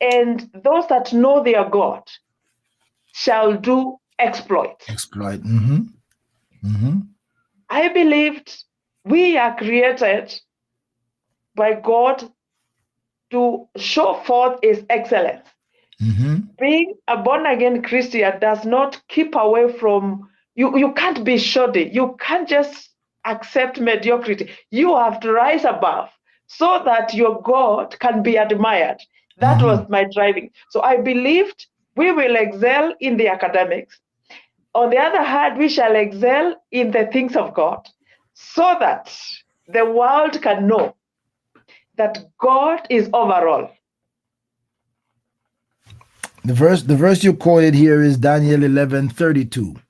and those that know their God shall do exploits. Exploit. Mm-hmm. Mm-hmm. I believed we are created by God to show forth his excellence. Mm-hmm. Being a born again Christian does not keep away from you. You can't be shoddy. You can't just accept mediocrity. You have to rise above so that your God can be admired. That Mm-hmm. was my driving. So I believed we will excel in the academics. On the other hand, we shall excel in the things of God so that the world can know that God is overall. The verse you quoted here is Daniel 11:32. The,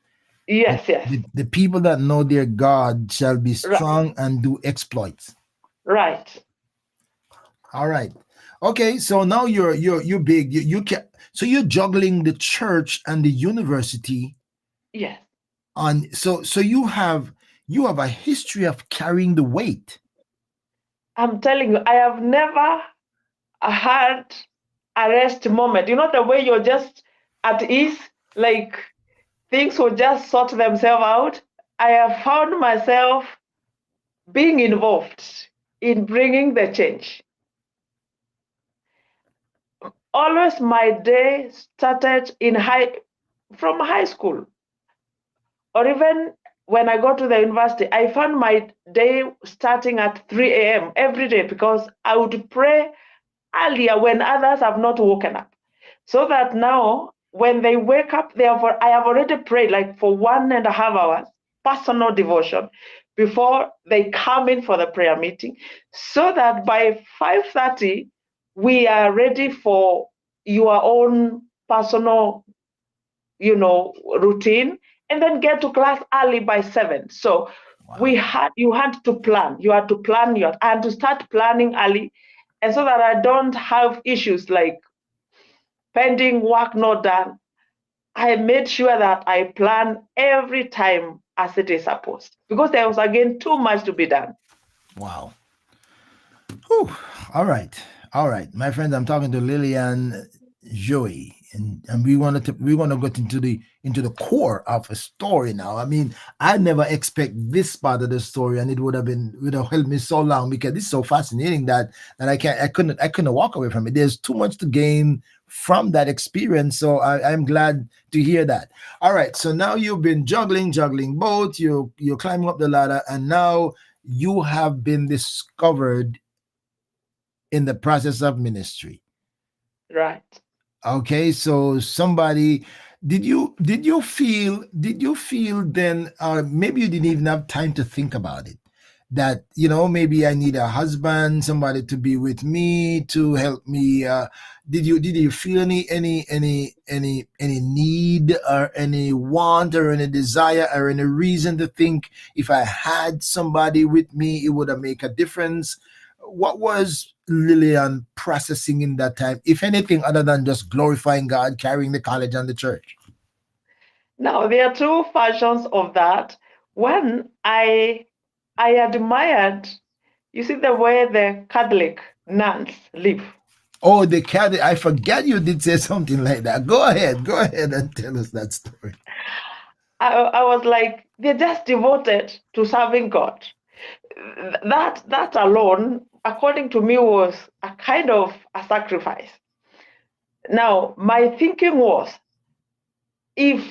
Yes, yes, the people that know their God shall be right, strong and do exploits. right. All right. Okay, so now you're big. You can, so you're juggling the church and the university Yes. on, so you have a history of carrying the weight. I'm telling you, I have never had a rest moment. You know, the way you're just at ease, like things will just sort themselves out. I have found myself being involved in bringing the change. Always my day started from high school, or even when I got to the university, I found my day starting at 3 a.m. every day because I would pray earlier when others have not woken up. So that now, when they wake up, I have already prayed like for 1.5 hours, personal devotion, before they come in for the prayer meeting, so that by 5:30, we are ready for your own personal, routine, and then get to class early by 7. So Wow. you had to plan. You had to plan. I had to start planning early, and so that I don't have issues like pending work not done. I made sure that I plan every time as it is supposed, because there was again too much to be done. Wow. Whew. All right. All right. My friends, I'm talking to Lilian Njue, and we want to get into the core of a story now. I mean, I never expect this part of the story, and it would have helped me so long because it's so fascinating that I couldn't walk away from it. There's too much to gain from that experience. So I'm glad to hear that. All right. So now you've been juggling both, you're climbing up the ladder, and now you have been discovered in the process of ministry. Right. Okay, so somebody, did you feel then, maybe you didn't even have time to think about it, that maybe I need a husband, somebody to be with me, to help me, did you feel any need or any want or any desire or any reason to think if I had somebody with me it would have make a difference? What was Lillian processing in that time, if anything, other than just glorifying God, carrying the college and the church? Now, there are two versions of that. One, I admired, you see, the way the Catholic nuns live. Oh, the cat. I forget you did say something like that. Go ahead. Go ahead and tell us that story. I was like, they're just devoted to serving God. That alone, according to me, was a kind of a sacrifice. Now, my thinking was, if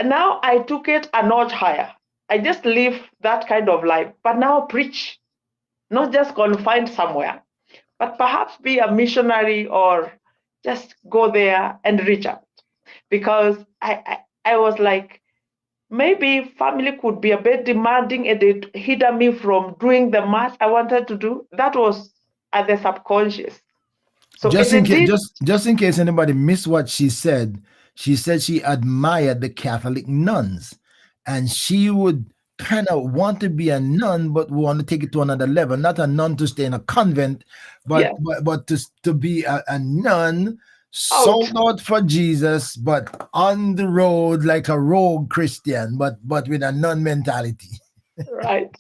now I took it a notch higher, I just live that kind of life, but now preach, not just confined somewhere, but perhaps be a missionary or just go there and reach out. Because I was like, maybe family could be a bit demanding and it hindered me from doing the much I wanted to do. That was at the subconscious. So Just in it case, did, just in case anybody missed what she said she admired the Catholic nuns, and she would kind of want to be a nun, but want to take it to another level. Not a nun to stay in a convent, but yeah, to be a nun out, sold out for Jesus, but on the road like a rogue Christian, but with a nun mentality. right.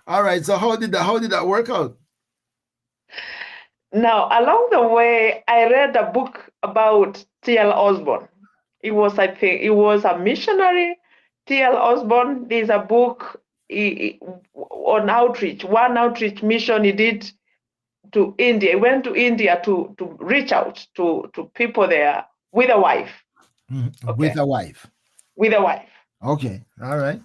All right. So how did that work out? Now, along the way, I read a book about T.L. Osborne. I think, it was a missionary. T.L. Osborne, there's a book on outreach, one outreach mission he did to India. He went to India to reach out to people there with a wife. With Okay, a wife. with a wife. Okay. All right.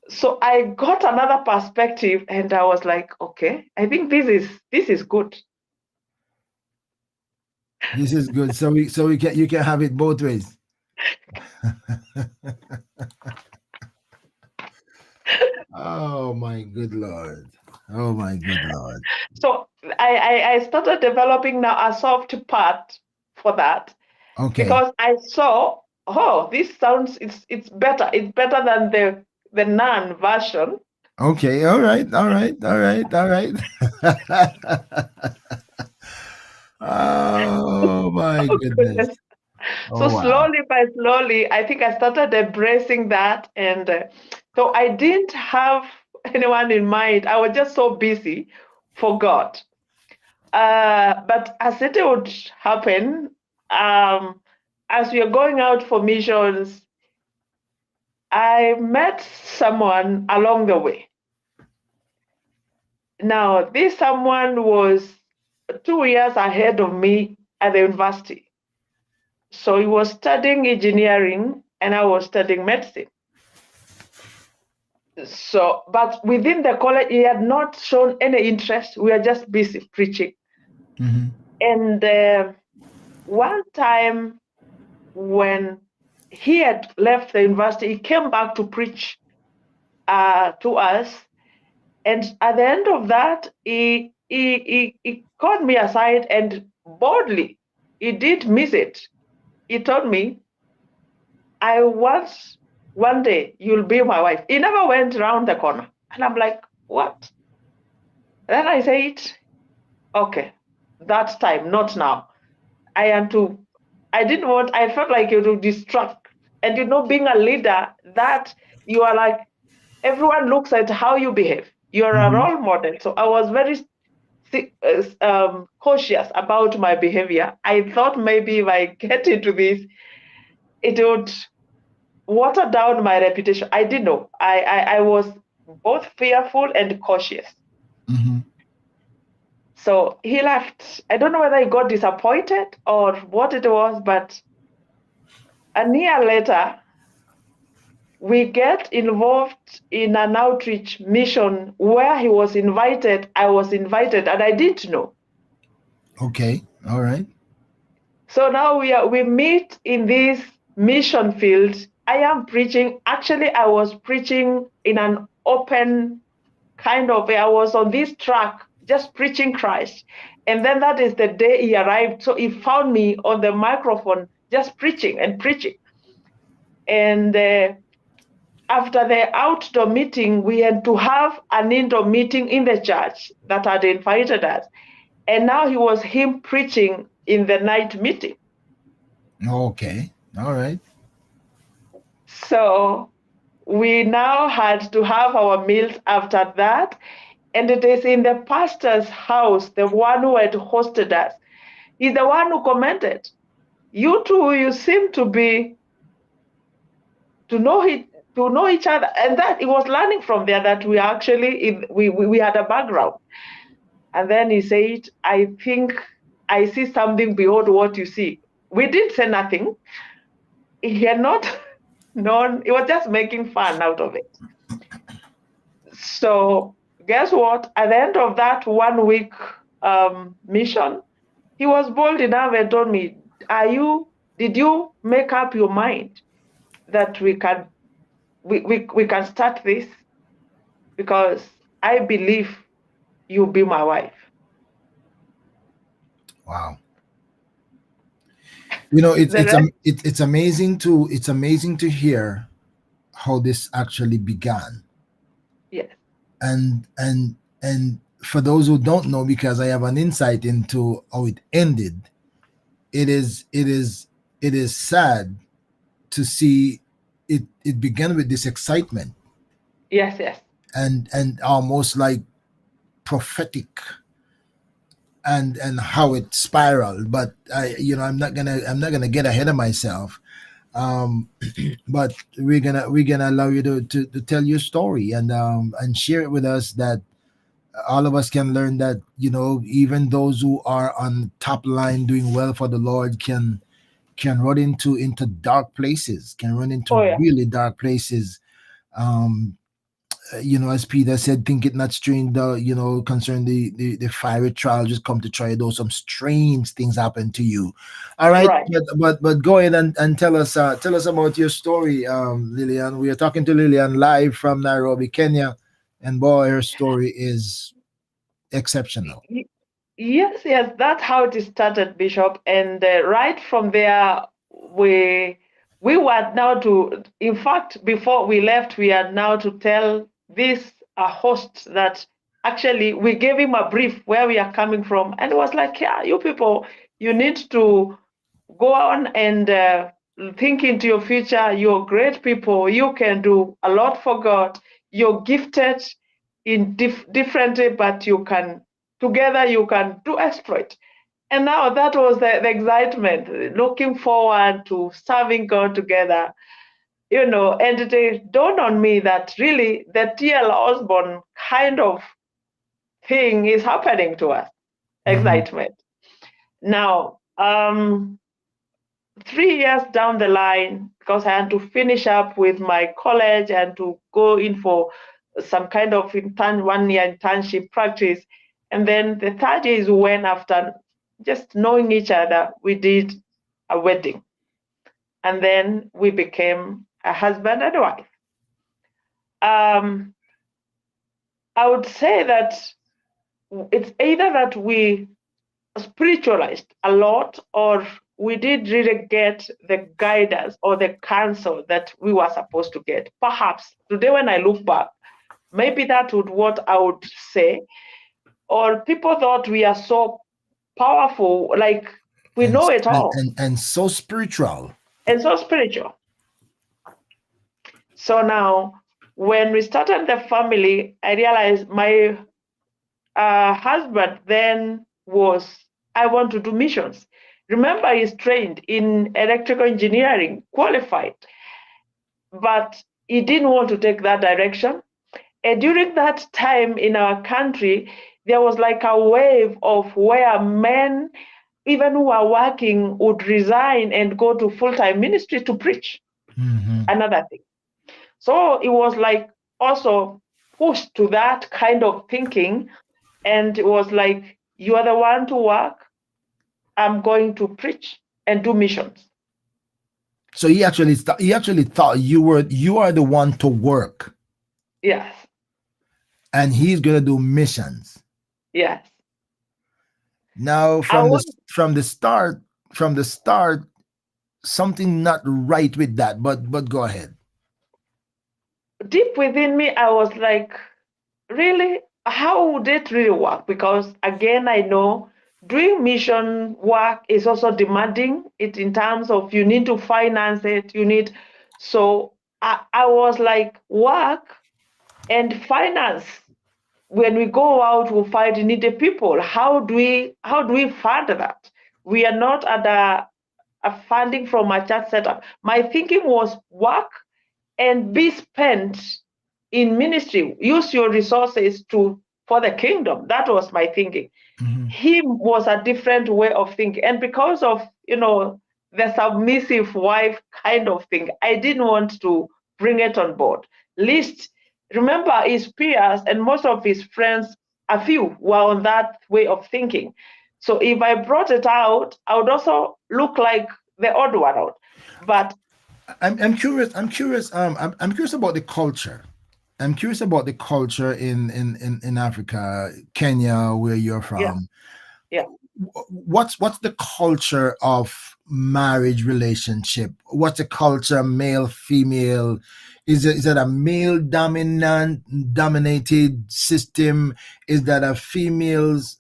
So I got another perspective, and I was like, okay, I think this is good. This is good. So we can you can have it both ways. Oh my good lord. Oh my good lord. So I started developing now a soft part for that Okay. because I saw, oh, this sounds, it's better. It's better than the non version. Okay. All right. All right. All right. All right. Oh my Oh goodness. goodness. So Oh wow. slowly by slowly, I think I started embracing that, and so I didn't have anyone in mind. I was just so busy for God. But as it would happen, as we are going out for missions, I met someone along the way. Now, this someone was 2 years ahead of me at the university. So he was studying engineering and I was studying medicine. So, but within the college, he had not shown any interest. We were just busy preaching. Hmm. And one time when he had left the university, he came back to preach to us. And at the end of that, he called me aside and boldly, he did miss it. He told me, I want one day you'll be my wife. He never went around the corner. And I'm like, what? Then I said, okay, that time, not now. I am to, I didn't want, I felt like it would distract. And being a leader, that you are like, everyone looks at how you behave. You're a Hmm. role model. So I was very cautious about my behavior. I thought maybe if I get into this, it would water down my reputation. I didn't know. I was both fearful and cautious. Hmm. So he left. I don't know whether he got disappointed or what it was, but a year later, we get involved in an outreach mission where he was invited, I was invited, and I didn't know. Okay. All right. So now we meet in this mission field. I am preaching. Actually, I was preaching in an open kind of way. I was on this track, just preaching Christ. And then that is the day he arrived. So he found me on the microphone, just preaching and preaching. And after the outdoor meeting, we had to have an indoor meeting in the church that had invited us. And now he was him preaching in the night meeting. Okay. All right. So we now had to have our meals after that. And it is in the pastor's house, the one who had hosted us. He's the one who commented, "You two, you seem to be to know it, to know each other." And that he was learning from there that we actually we had a background. And then he said, "I think I see something beyond what you see." We didn't say nothing. He had not known. He was just making fun out of it. So guess what? At the end of that 1 week mission, he was bold enough and told me, did you make up your mind that we can start this? Because I believe you'll be my wife." Wow. You know, The rest, it's amazing to hear how this actually began. yes, And for those who don't know, because I have an insight into how it ended, it is sad to see it began with this excitement yes, yes, and almost like prophetic, and how it spiraled. But I'm not gonna get ahead of myself. um but we're gonna allow you to tell your story and share it with us, that all of us can learn that, even those who are on top line doing well for the Lord can run into dark places, can run into oh yeah, really dark places. um as Peter said, think it not strange, concern the fiery trial just come to try, though some strange things happen to you. All right, right. but go ahead and tell us about your story, Lilian. We are talking to Lilian live from Nairobi, Kenya, and boy, her story is exceptional. Y- Yes, yes, that's how it started, Bishop. And right from there, we we were now to. In fact, before we left, we are now to tell this host that actually we gave him a brief where we are coming from, and it was like, "Yeah, you people, you need to go on and think into your future. You're great people. You can do a lot for God. You're gifted in differently, but you can together you can do exploit." And now that was the excitement, looking forward to serving God together. And it dawned on me that really the TL Osborne kind of thing is happening to us. Hmm. Excitement. Now, 3 years down the line, because I had to finish up with my college and to go in for some kind of 1 year internship practice. And then the third year is when, after just knowing each other, we did a wedding. And then we became a husband and wife. Um, I would say that it's either that we spiritualized a lot, or we did really get the guidance or the counsel that we were supposed to get. Perhaps today, when I look back, maybe that would what I would say. Or people thought we are so powerful, like we and, know it and all, and and so spiritual. and so spiritual. So now, when we started the family, I realized my husband then was, "I want to do missions." Remember, he's trained in electrical engineering, qualified, but he didn't want to take that direction. And during that time in our country, there was like a wave of where men, even who are working, would resign and go to full time ministry to preach. Hmm. Another thing. So it was like also pushed to that kind of thinking. And it was like, "You are the one to work, I'm going to preach and do missions." So he actually thought you are the one to work, Yes, and he's gonna do missions. yes. Now, I from the was from the start, from the start, something not right with that. But go ahead. deep within me, I was like, really? How would it really work? Because again, I know doing mission work is also demanding it in terms of you need to finance it, you need. So I was like, work and finance. When we go out, we find needy people. How do we fund that? We are not at a funding from a church setup. My thinking was work and be spent in ministry. Use your resources to for the kingdom. That was my thinking. Hmm. Him was a different way of thinking, and because of the submissive wife kind of thing, I didn't want to bring it on board. Least, remember, his peers and most of his friends, a few, were on that way of thinking. So if I brought it out, I would also look like the odd one out. But I'm curious. I'm curious about the culture. I'm curious about the culture in Africa, Kenya, where you're yeah, from. yeah. What's the culture of marriage relationship? What's the culture, male, female? Is it a male dominated system? Is that a female's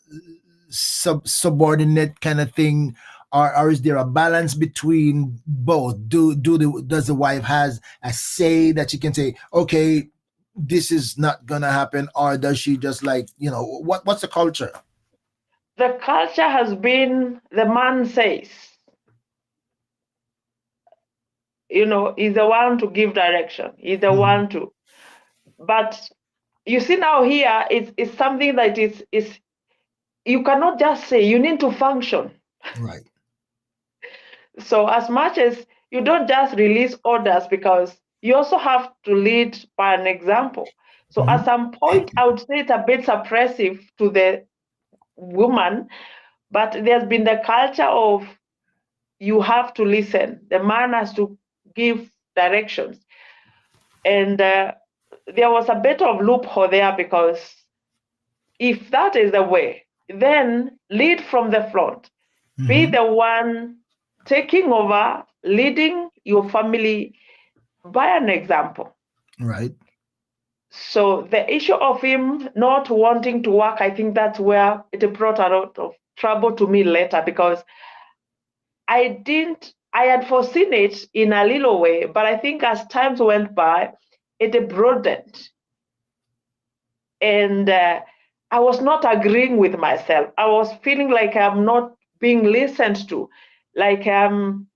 subordinate kind of thing? Or is there a balance between both? Does the wife has a say that she can say, okay, this is not gonna happen, or does she just like, what's the culture? The culture has been the man says, he's the one to give direction. He's the Mhm. one to. But you see now here, it's something that is you cannot just say. You need to function. Right. So as much as you don't just release orders, because you also have to lead by an example. So at Hmm. some point, I would say it's a bit suppressive to the woman, but there's been the culture of you have to listen. The man has to give directions. And there was a bit of loophole there, because if that is the way, then lead from the front. Be Hmm. the one taking over, leading your family by an example. Right. So the issue of him not wanting to work, I think that's where it brought a lot of trouble to me later, because I had foreseen it in a little way, but I think as times went by, it broadened. And I was not agreeing with myself. I was feeling like I'm not being listened to, like and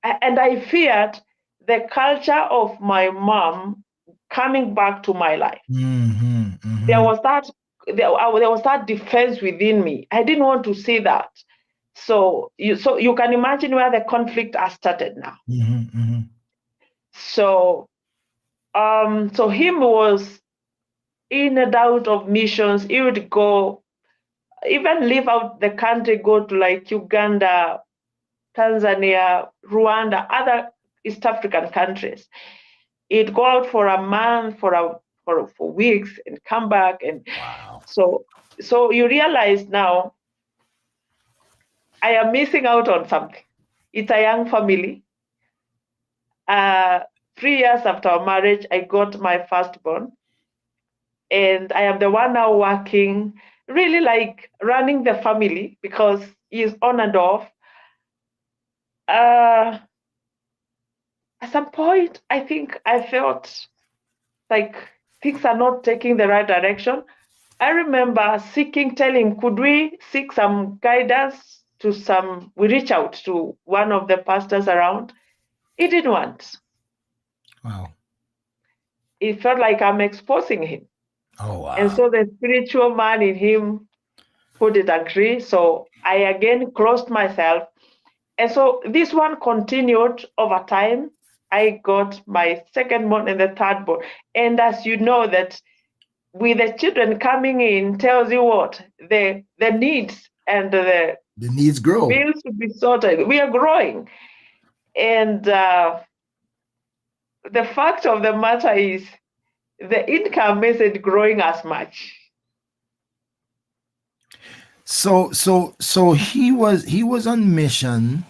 I feared the culture of my mom coming back to my life. Hmm. There Hmm. was that there was that defense within me. I didn't want to see that. So you can imagine where the conflict has started now. Hmm. Hmm. So so him was in and out of missions. He would go, even leave out the country, go to like Uganda, Tanzania, Rwanda, other East African countries. He'd go out for a month, for weeks, and come back. And Wow. so so you realize now I am missing out on something. It's a young family. Uh, 3 years after our marriage, I got my firstborn, and I am the one now working, really like running the family, because he's on and off. Uh, at some point, I think I felt like things are not taking the right direction. I remember telling, could we seek some guidance to some, we reach out to one of the pastors around. He didn't want. Wow. It felt like I'm exposing him. Oh And wow. so the spiritual man in him couldn't agree. So I again closed myself. And so this one continued over time. I got my second born and the third born. And as you know, that with the children coming in, tells you what the needs and the The needs grow. bills to be sorted. We are growing, and the fact of the matter is the income isn't growing as much. So he was on mission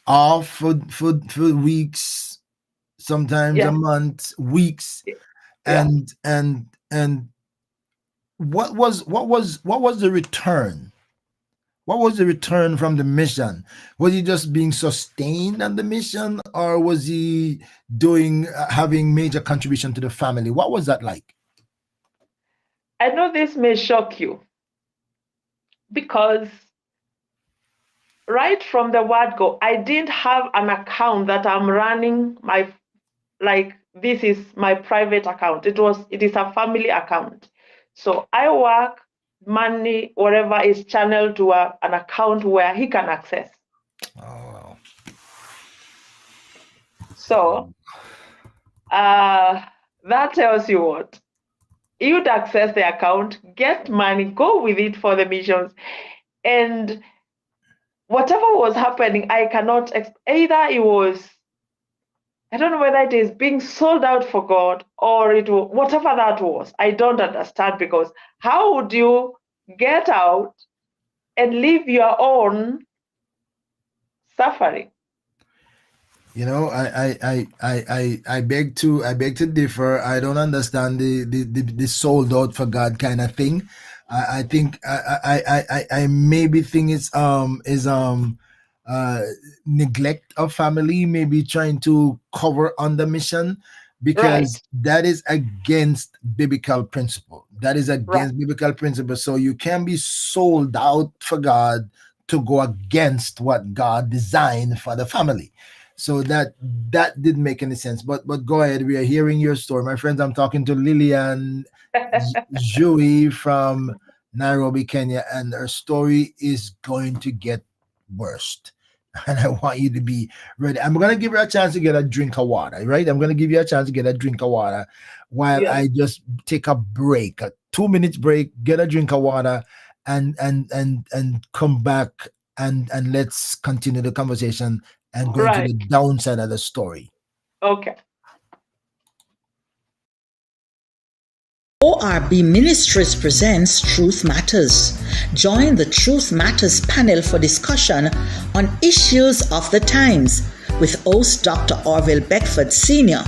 off for weeks, sometimes a Yeah, month, weeks, yeah. and what was the return What was the return from the mission? Was he just being sustained on the mission, or was he doing having major contribution to the family? What was that like? I know this may shock you because right from the word go, I didn't have an account that I'm running my, like, this is my private account. It is a family account. So I work, money, whatever is channeled to an account where he can access. Oh, So that tells you what? You'd access the account, get money, go with it for the missions. And whatever was happening, I cannot, either it was, I don't know whether it is being sold out for God or it was whatever that was. I don't understand, because how would you get out and live your own suffering? you know, I beg to differ. I don't understand the sold out for God kind of thing. I think I maybe think it's uh neglect of family, maybe trying to cover on the mission, Right, because that is against biblical principle. That is right. against biblical principle. So you can be sold out for God to go against what God designed for the family. So that didn't make any sense. But go ahead. We are hearing your story, my friends. I'm talking to Lilian Njue from Nairobi, Kenya, and her story is going to get worse. And I want you to be ready. I'm going to give her a chance to get a drink of water, right? I'm going to give you a chance to get a drink of water while Yes, I just take a break, a 2 minutes break, get a drink of water, and come back and let's continue the conversation and go into right. the downside of the story. Okay. ORB Ministries presents Truth Matters. Join the Truth Matters panel for discussion on issues of the times with host Dr. Orville Beckford Sr.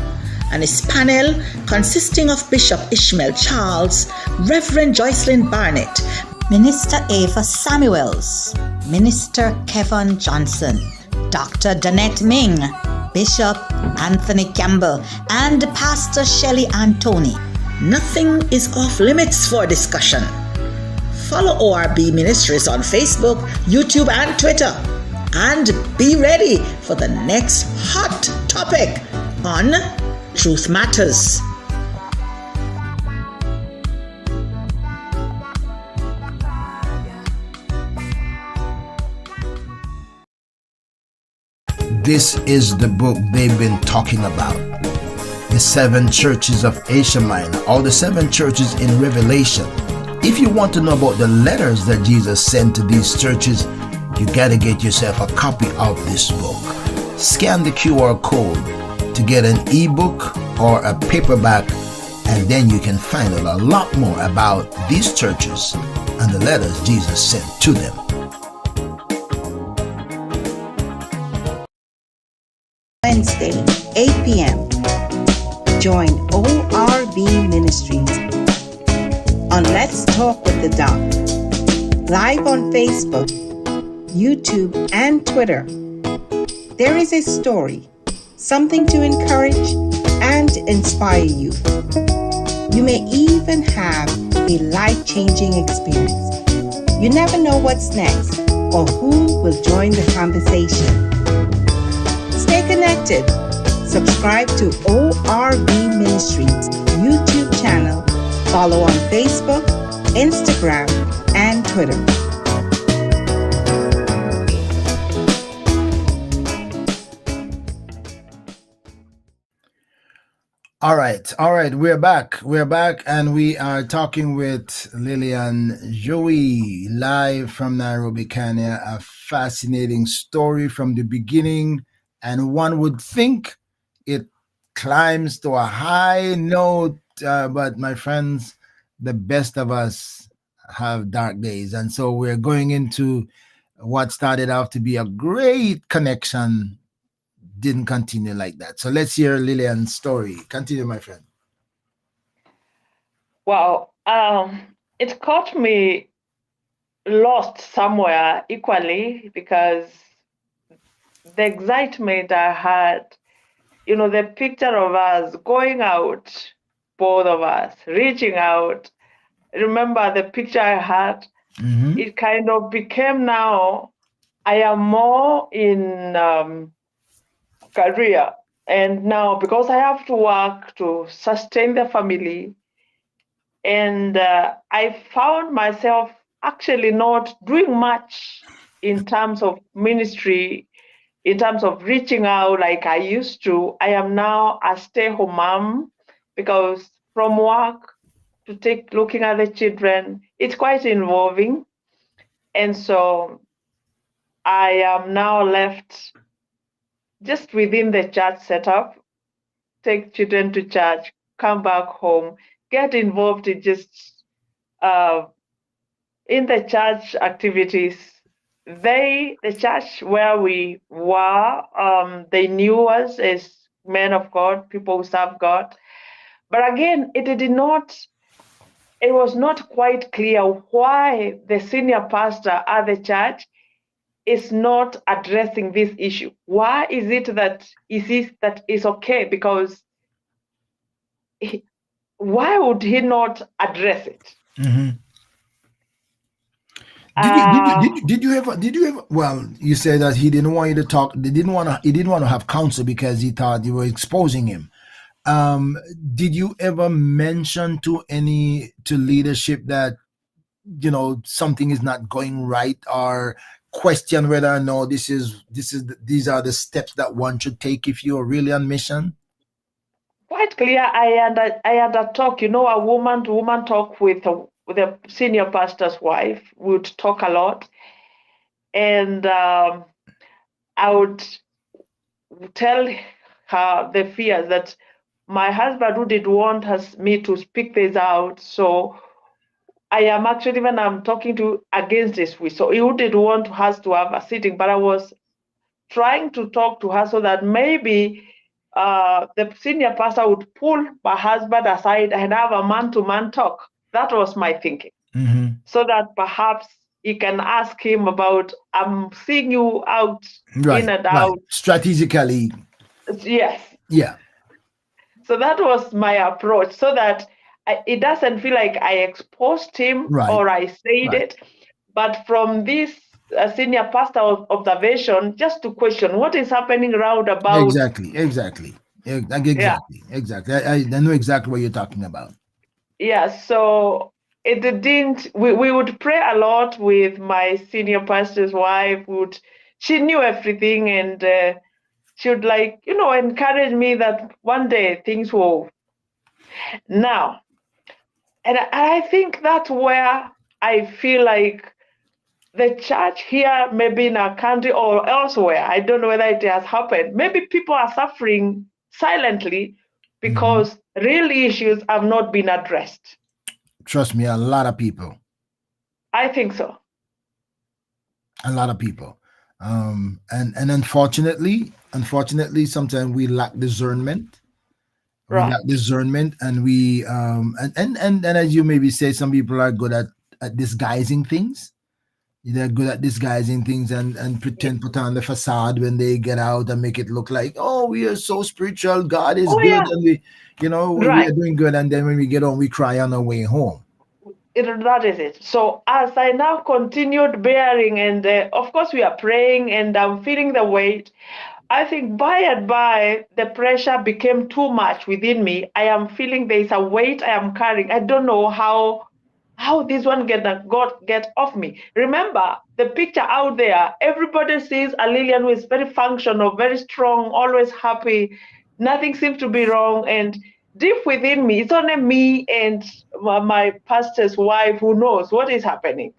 and his panel consisting of Bishop Ishmael Charles, Reverend Joycelyn Barnett, Minister Ava Samuels, Minister Kevin Johnson, Dr. Danette Ming, Bishop Anthony Campbell, and Pastor Shelley Antoni. Nothing is off limits for discussion. Follow ORB Ministries on Facebook, YouTube, and Twitter. And be ready for the next hot topic on Truth Matters. This is the book they've been talking about. The 7 churches of Asia Minor, or the 7 churches in Revelation. If you want to know about the letters that Jesus sent to these churches, you gotta get yourself a copy of this book. Scan the QR code to get an ebook or a paperback, and then you can find out a lot more about these churches and the letters Jesus sent to them. Wednesday, 8 p.m. Join ORB Ministries on Let's Talk with the Doc. Live on Facebook, YouTube, and Twitter. There is a story, something to encourage and inspire you. You may even have a life-changing experience. You never know what's next or who will join the conversation. Stay connected. Subscribe to ORB Ministries YouTube channel. Follow on Facebook, Instagram, and Twitter. All right. We're back, and we are talking with Lilian Njue live from Nairobi, Kenya. A fascinating story from the beginning, and one would think it climbs to a high note, but my friends, the best of us have dark days, and so we're going into what started out to be a great connection didn't continue like that. So let's hear Lilian's story. Continue, my friend. Well, it caught me lost somewhere equally, because the excitement I had, the picture of us going out, both of us reaching out. Remember the picture I had? Mm-hmm. It kind of became now, I am more in career. And now, because I have to work to sustain the family, and I found myself actually not doing much in terms of ministry, in terms of reaching out like I used to. I am now a stay-home mom, because from work to take looking at the children, it's quite involving. And so I am now left just within the church setup, take children to church, come back home, get involved in just in the church activities. The church where we were, they knew us as men of God, people who serve God. But again, it was not quite clear why the senior pastor at the church is not addressing this issue. Why is it that is okay? Because why would he not address it? Mm-hmm. Did you ever, well, you said that he didn't want you to talk, he didn't want to have counsel because he thought you were exposing him. Did you ever mention to leadership that, something is not going right, or question whether or no these are the steps that one should take if you are really on mission? Quite clear. I had a talk, a woman to woman talk with a senior pastor's wife. We would talk a lot, and I would tell her the fears that my husband who did want me to speak this out. So I am actually, when I'm talking to against this, so he did want us to have a sitting, but I was trying to talk to her so that maybe the senior pastor would pull my husband aside and have a man-to-man talk. That was my thinking. Mm-hmm. So that perhaps he can ask him about, I'm seeing you out, Right, in and right. out. Strategically, Yes. yeah. So that was my approach, so that it doesn't feel like I exposed him Right, or I said right. it, but from this senior pastor observation, just to question what is happening round about. Exactly. Yeah, Exactly. I know exactly what you're talking about. yeah. So it didn't. We would pray a lot with my senior pastor's wife. She knew everything, and she would encourage me that one day things will. Now, and I think that's where I feel like the church here, maybe in our country or elsewhere, I don't know whether it has happened. Maybe people are suffering silently Mm-hmm. because real issues have not been addressed. Trust me, a lot of people. I think so. A lot of people. And unfortunately, sometimes we lack discernment. We Right. lack discernment, and we and as you maybe say, some people are good at disguising things. They're good at disguising things and put on the facade when they get out and make it look like, oh, we are so spiritual, God is Oh, good, yeah. and we Right. are doing good, and then when we get home, we cry on our way home. That is it. So as I now continued bearing, and of course we are praying, and I'm feeling the weight. I think by and by the pressure became too much within me. I am feeling there is a weight I am carrying. I don't know how this one get off me. Remember the picture out there. Everybody sees a Lilian who is very functional, very strong, always happy. Nothing seems to be wrong. And deep within me, it's only me and my pastor's wife who knows what is happening.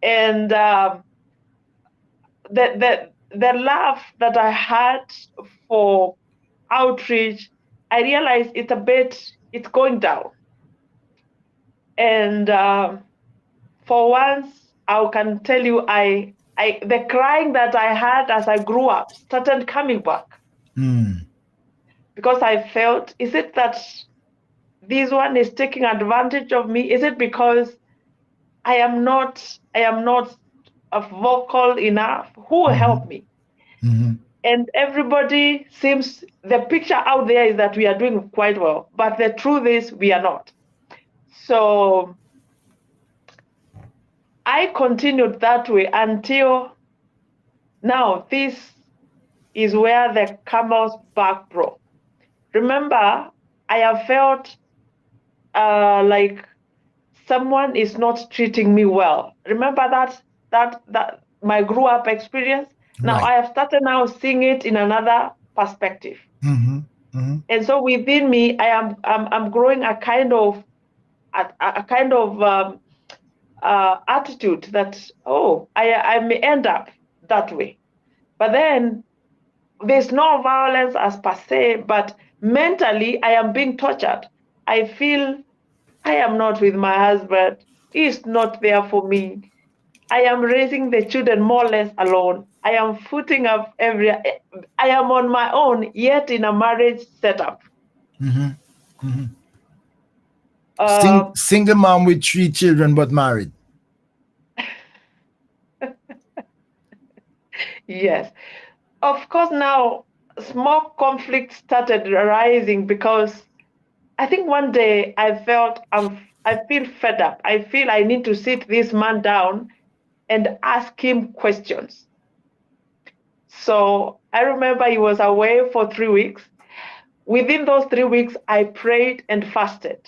And the love that I had for outreach, I realized it's going down. And for once, I can tell you, the crying that I had as I grew up started coming back, Mm. because I felt, is it that this one is taking advantage of me? Is it because I am not vocal enough. Who will help me? And everybody seems, the picture out there is that we are doing quite well, but the truth is we are not. So I continued that way until now. This is where the camel's back broke. Remember, I have felt like someone is not treating me well. Remember that my grew up experience. Now Right. I have started now seeing it in another perspective. And so within me, I'm growing a kind of attitude that, oh, I may end up that way. But then there's no violence as per se, but mentally I am being tortured. I feel I am not with my husband. He's not there for me. I am raising the children more or less alone. I am footing up I am on my own, yet in a marriage setup. Single mom with 3 children, but married. Yes. Of course, now small conflicts started arising because I think one day I felt I feel fed up. I feel I need to sit this man down and ask him questions. So I remember he was away for 3 weeks. Within those 3 weeks, I prayed and fasted.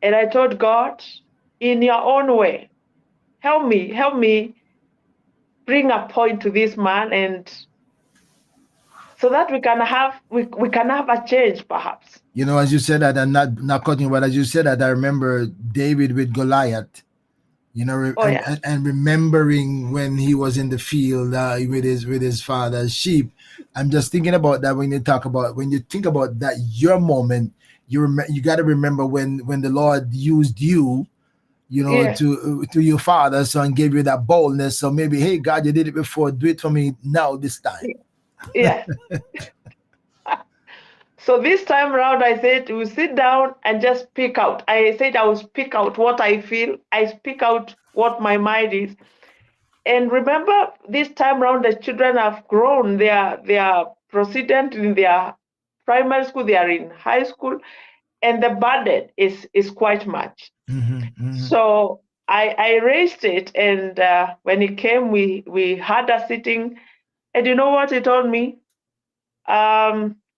And I told God, in your own way, help me bring a point to this man, and so that we can have a change, perhaps. You know, as you said that, and not cutting, but as you said that, I remember David with Goliath. You know, and remembering when he was in the field with his father's sheep. I'm just thinking about that when you think about that your moment. You got to remember when the Lord used you, you know, to your father, so, and gave you that boldness. So maybe, hey, God, you did it before, do it for me now this time. Yeah. So this time around, I said, we'll sit down and just pick out. I said I will speak out what I feel. I speak out what my mind is. And remember, this time around, the children have grown. They are proceeding in their primary school. They are in high school, and the burden is quite much. So I raised it, and when he came, we had a sitting. And you know what he told me?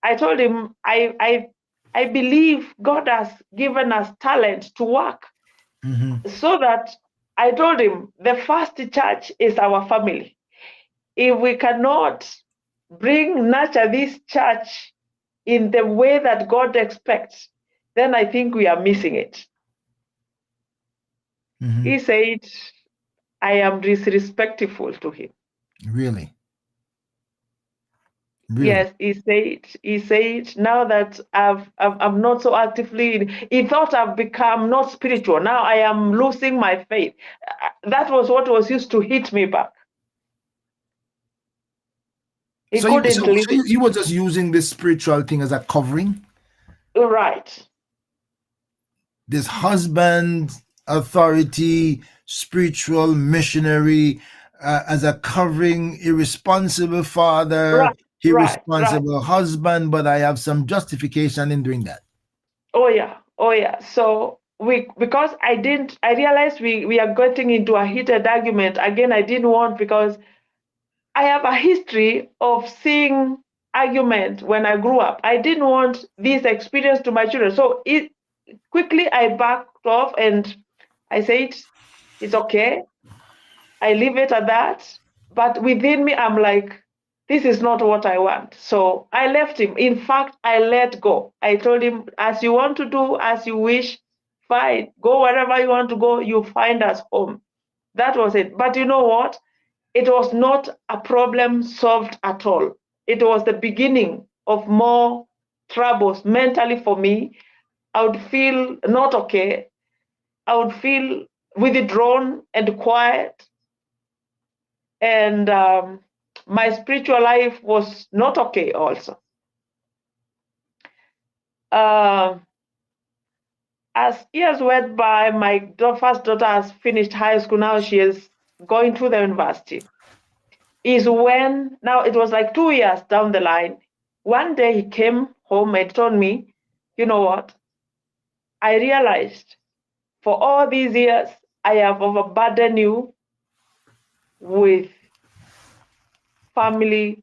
I told him, I believe God has given us talent to work. So that I told him the first church is our family. If we cannot nurture this church in the way that God expects, then I think we are missing it. He said, I am disrespectful to him. Really? Yes, he said, now that I'm not so actively, he thought I've become not spiritual. Now I am losing my faith. That was what was used to hit me back. He couldn't listen. You were just using this spiritual thing as a covering? Right. This husband, authority, spiritual missionary, as a covering, irresponsible father, irresponsible husband, but I have some justification in doing that. Oh yeah. So because I realized we are getting into a heated argument. Again, I didn't want, because I have a history of seeing argument when I grew up. I didn't want this experience to my children. So quickly I backed off and I said, it's okay. I leave it at that. But within me, I'm like, this is not what I want. So I left him. In fact, I let go. I told him, as you want to do, as you wish, fine. Go wherever you want to go. You find us home. That was it. But you know what? It was not a problem solved at all. It was the beginning of more troubles mentally for me. I would feel not okay. I would feel withdrawn and quiet. And my spiritual life was not okay also. I as years went by, my first daughter has finished high school. Now she is going to the university. Is when, now it was like 2 years down the line. One day he came home and told me, you know what? I realized for all these years, I have overburdened you with family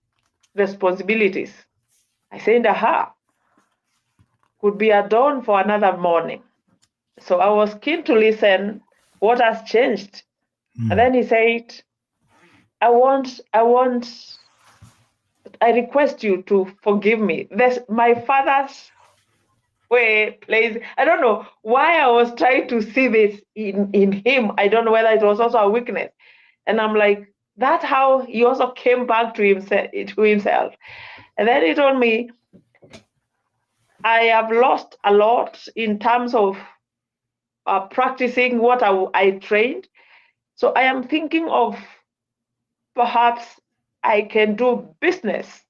responsibilities. I said, aha, could be a dawn for another morning. So I was keen to listen what has changed. And then he said, I request you to forgive me. This, my father's way plays. I don't know why I was trying to see this in him. I don't know whether it was also a weakness. And I'm like, that's how he also came back to himself. And then he told me, I have lost a lot in terms of practicing what I trained. So I am thinking of perhaps I can do business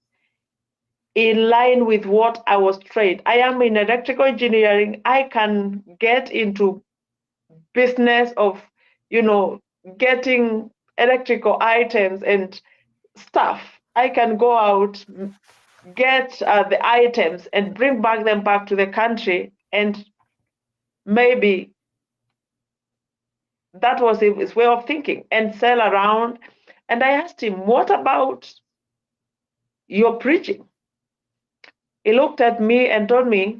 in line with what I was trained. I am in electrical engineering. I can get into business of, getting electrical items and stuff. I can go out, get the items and bring them back to the country, and maybe that was his way of thinking, and sell around. And I asked him, what about your preaching? He looked at me and told me,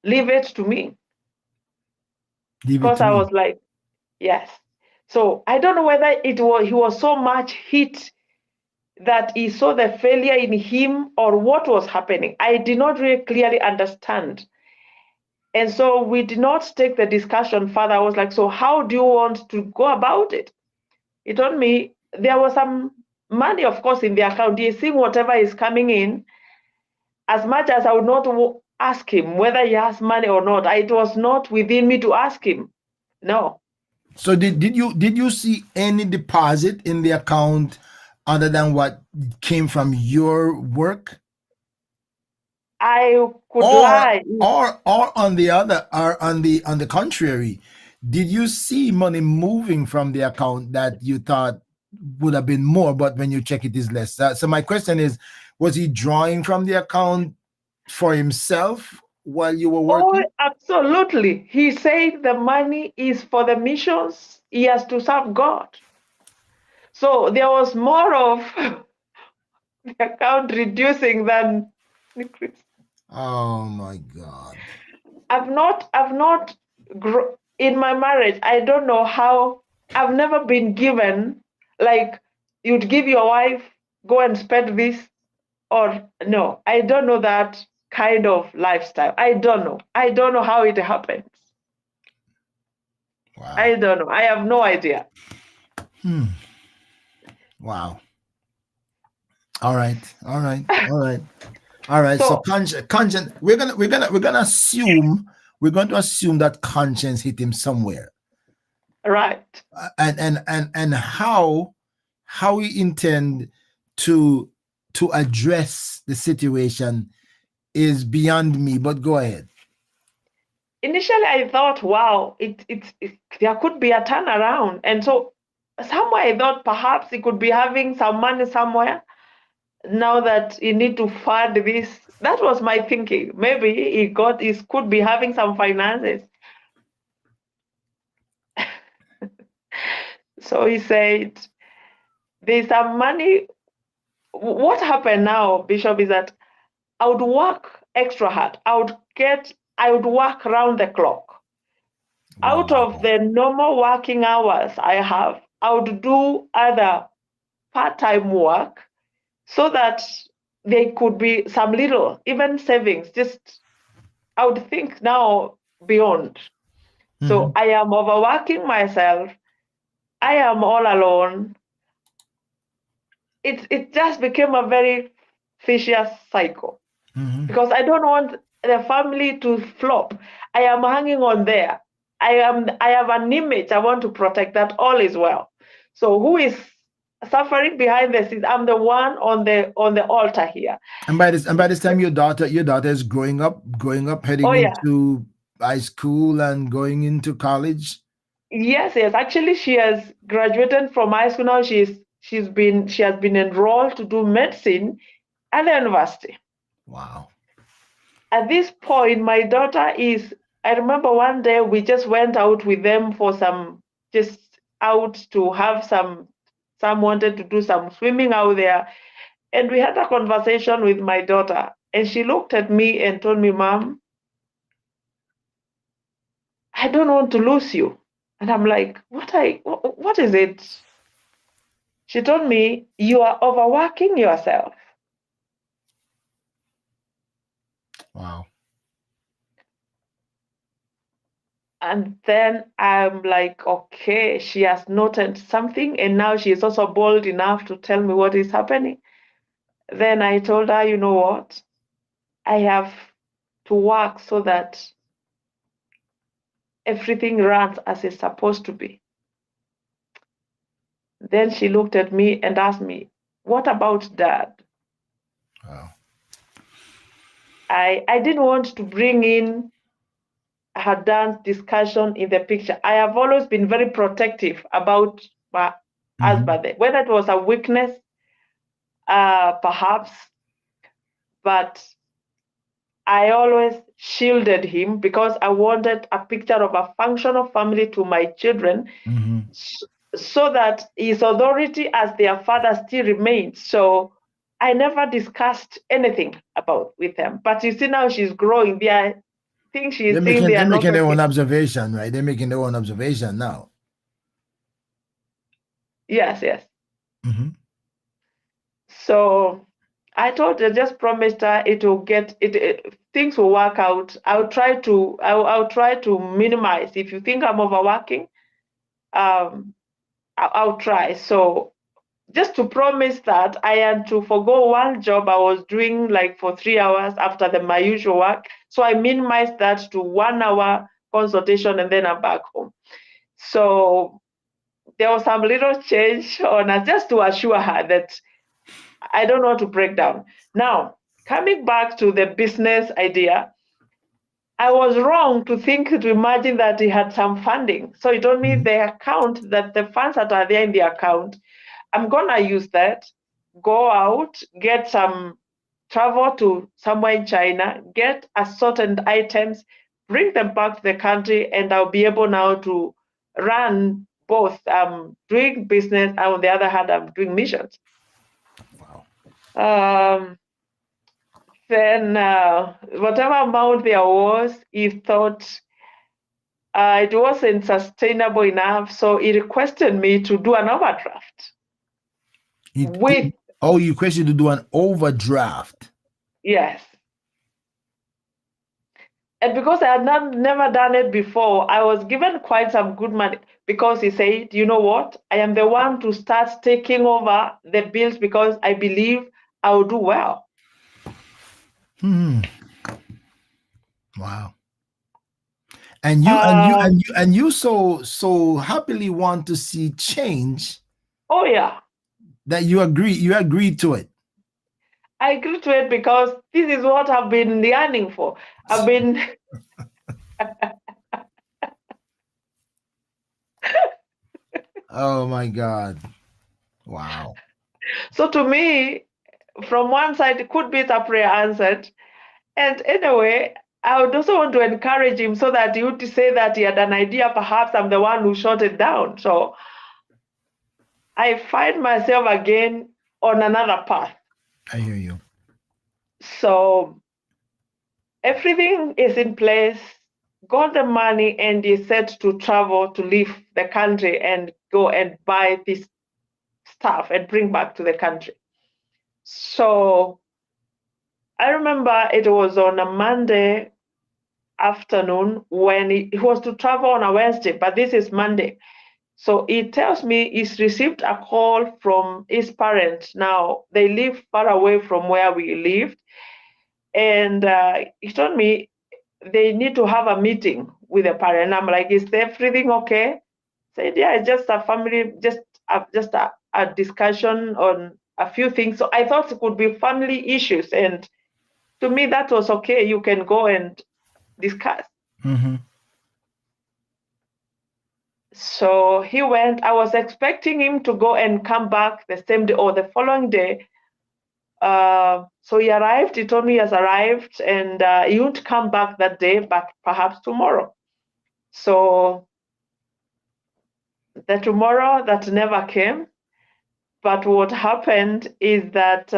leave it to me. Because I was like, yes. So I don't know whether he was so much hit that he saw the failure in him or what was happening. I did not really clearly understand. And so we did not take the discussion further. I was like, so how do you want to go about it? He told me there was some money, of course, in the account. He is seeing whatever is coming in. As much as I would not ask him whether he has money or not, it was not within me to ask him. No. So did you see any deposit in the account other than what came from your work? I could lie. Or on the contrary, did you see money moving from the account that you thought would have been more, but when you check it is less? So my question is, was he drawing from the account for himself while you were working? Oh, absolutely. He said the money is for the missions. He has to serve God. So there was more of the account reducing than increasing. Oh my God. I've not in my marriage, I don't know how. I've never been given, like, you'd give your wife, go and spend this, or no, I don't know that kind of lifestyle. I don't know how it happens. Wow. I don't know. I have no idea. Wow. All right. So conscience. We're going to assume that conscience hit him somewhere. Right. And how he intend to address the situation is beyond me. But go ahead. Initially, I thought, wow, there could be a turnaround, and so somewhere I thought perhaps he could be having some money somewhere. Now that you need to fund this, that was my thinking. Maybe he could be having some finances. So he said, there's some money. What happened now, Bishop, is that I would work extra hard. I would work around the clock. Wow. Out of the normal working hours I have, I would do other part-time work so that there could be some little, even savings. Just, I would think now beyond. Mm-hmm. So I am overworking myself. I am all alone. It just became a very vicious cycle. Mm-hmm. Because I don't want the family to flop. I am hanging on there. I have an image. I want to protect that all is well. So who is suffering behind the scenes? I'm the one on the altar here. And by this time, your daughter is growing up, heading into high school and going into college? Yes. Actually, she has graduated from high school now. She has been enrolled to do medicine at the university. Wow. At this point, my daughter is. I remember one day we just went out with them for just out to have some. Some wanted to do some swimming out there, and we had a conversation with my daughter, and she looked at me and told me, "Mom, I don't want to lose you." And I'm like, what is it? She told me, "You are overworking yourself." Wow. And then I'm like, okay, she has noted something, and now she is also bold enough to tell me what is happening. Then I told her, you know what? I have to work so that everything runs as it's supposed to be. Then she looked at me and asked me, what about Dad? Wow. I didn't want to bring in her dance discussion in the picture. I have always been very protective about my husband, whether it was a weakness, perhaps, but I always shielded him because I wanted a picture of a functional family to my children, so that his authority as their father still remains. So I never discussed anything about with them. But you see now she's growing. There are things she's saying they They're are not making their okay. own observation, right? They're making their own observation now. Yes. So I told her, just promised her it will get it, things will work out. I'll try to minimize. If you think I'm overworking, I'll try. So just to promise that I had to forgo one job I was doing like for 3 hours after my usual work. So I minimized that to 1 hour consultation, and then I'm back home. So there was some little change on us just to assure her that I don't want to break down. Now, coming back to the business idea, I was wrong to imagine that he had some funding. So he told me the account, that the funds that are there in the account, I'm gonna use that, go out, get some, travel to somewhere in China, get assorted items, bring them back to the country, and I'll be able now to run both. Doing business, and on the other hand, I'm doing missions. Wow. Then whatever amount there was, he thought it wasn't sustainable enough, so he requested me to do an overdraft. You requested to do an overdraft. Yes. And because I had never done it before, I was given quite some good money, because he said, you know what, I am the one to start taking over the bills because I believe I will do well. Wow. And you so happily want to see change. Oh yeah. That you agreed to it. I agree to it because this is what I've been yearning for. I've been Oh my God. Wow. So to me, from one side, it could be a prayer answered. And anyway, I would also want to encourage him so that he would say that he had an idea, perhaps I'm the one who shot it down. So I find myself again on another path. I hear you. So everything is in place, got the money, and is set to travel to leave the country and go and buy this stuff and bring back to the country. So I remember it was on a Monday afternoon when he was to travel on a Wednesday, but this is Monday. So he tells me he's received a call from his parents. Now, they live far away from where we lived. And he told me they need to have a meeting with the parent. I'm like, is everything okay? Said, yeah, it's just a family, just a discussion on a few things. So I thought it could be family issues. And to me, that was okay. You can go and discuss. Mm-hmm. So he went. I was expecting him to go and come back the same day or the following day. So he arrived. He told me he has arrived, and he won't come back that day, but perhaps tomorrow. So the tomorrow that never came. But what happened is that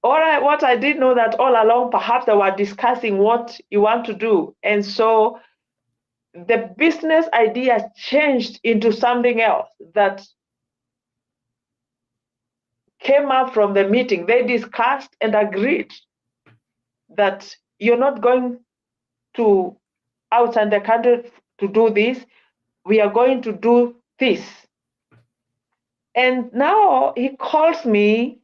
what I did know that all along, perhaps they were discussing what you want to do, and so the business idea changed into something else that came up from the meeting. They discussed and agreed that you're not going to outside the country to do this. We are going to do this. And now he calls me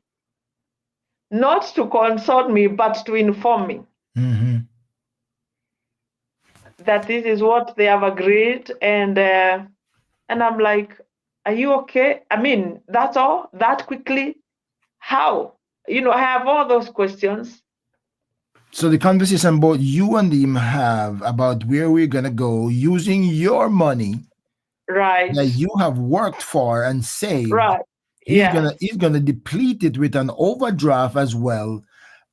not to consult me, but to inform me Mm-hmm. that this is what they have agreed. And I'm like, are you okay? I mean, that's all that quickly? How? I have all those questions. So the conversation both you and him have about where we're gonna go using your money Right. that you have worked for and saved. Right. He's Yeah. gonna deplete it with an overdraft as well.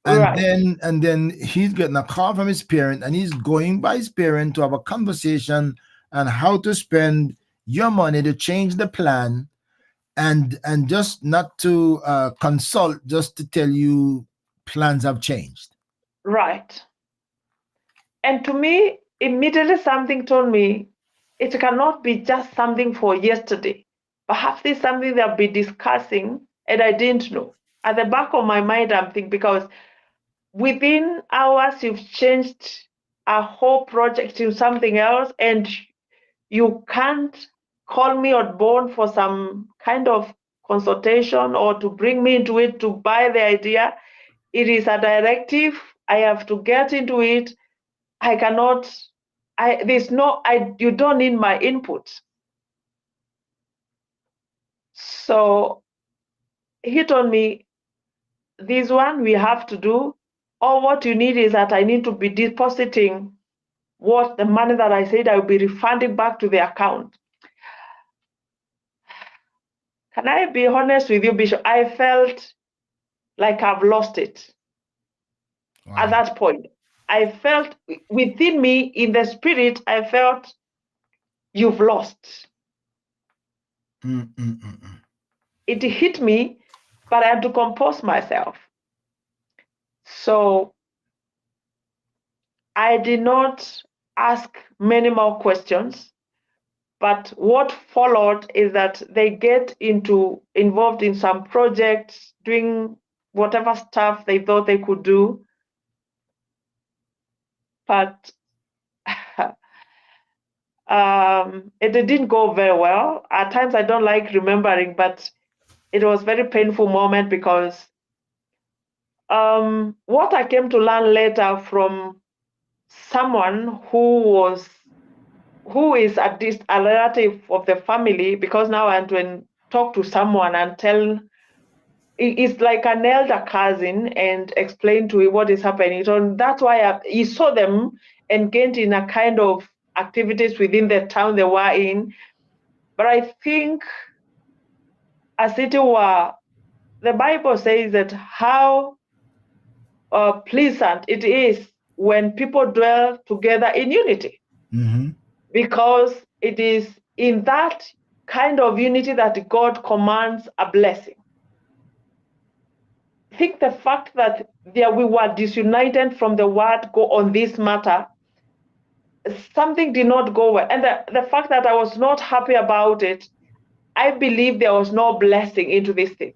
And Right. then he's getting a call from his parent, and he's going by his parent to have a conversation on how to spend your money to change the plan, and just not to consult, just to tell you plans have changed. Right. And to me, immediately something told me it cannot be just something for yesterday. Perhaps it's something they'll be discussing and I didn't know. At the back of my mind, I'm thinking, because within hours, you've changed a whole project to something else, and you can't call me on board for some kind of consultation or to bring me into it to buy the idea. It is a directive. I have to get into it. I cannot, you don't need my input. So he told me, this one we have to do. All what you need is that I need to be depositing what the money that I said I will be refunding back to the account. Can I be honest with you, Bishop? I felt like I've lost it. Wow. At that point. I felt within me, in the spirit, I felt you've lost. It hit me, but I had to compose myself. So I did not ask many more questions, but what followed is that they get involved in some projects, doing whatever stuff they thought they could do. But it didn't go very well. At times I don't like remembering, but it was a very painful moment, because what I came to learn later from someone who is at least a relative of the family, because now I went and talk to someone and tell, it's like an elder cousin, and explain to him what is happening. So that's why he saw them engaged in a kind of activities within the town they were in. But I think, as it were, the Bible says that how pleasant it is when people dwell together in unity. Mm-hmm. Because it is in that kind of unity that God commands a blessing. I think the fact that we were disunited from the word go on this matter, something did not go well. And the fact that I was not happy about it, I believe there was no blessing into this thing.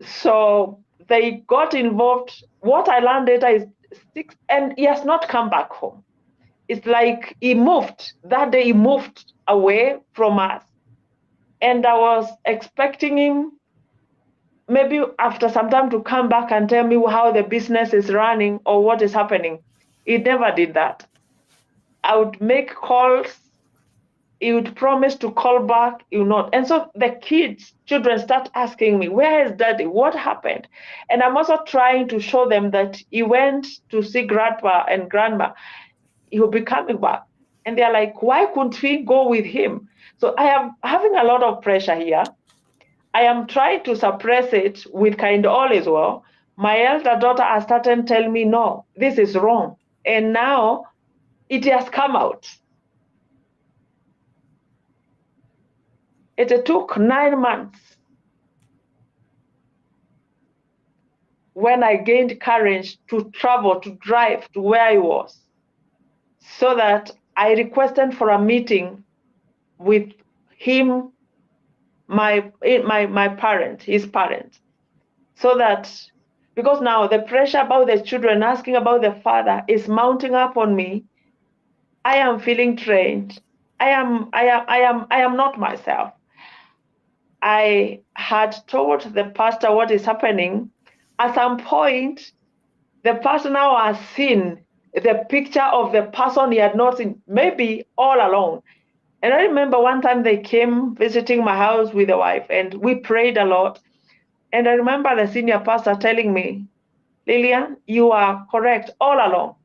So they got involved. What I learned later is and he has not come back home. It's like he moved. That day he moved away from us. And I was expecting him maybe after some time to come back and tell me how the business is running or what is happening. He never did that. I would make calls he would promise to call back, he would not. And so the children start asking me, where is daddy? What happened? And I'm also trying to show them that he went to see grandpa and grandma. He will be coming back. And they're like, why couldn't we go with him? So I am having a lot of pressure here. I am trying to suppress it with kind all as well. My elder daughter has started telling me, no, this is wrong. And now it has come out. It took 9 months when I gained courage to travel, to drive to where I was, so that I requested for a meeting with him, my parent, his parent, so that, because now the pressure about the children asking about the father is mounting up on me. I am feeling trained. I am not myself. I had told the pastor what is happening. At some point, the pastor now has seen the picture of the person he had not seen, maybe all along. And I remember one time they came visiting my house with the wife, and we prayed a lot. And I remember the senior pastor telling me, Lilian, you are correct all along.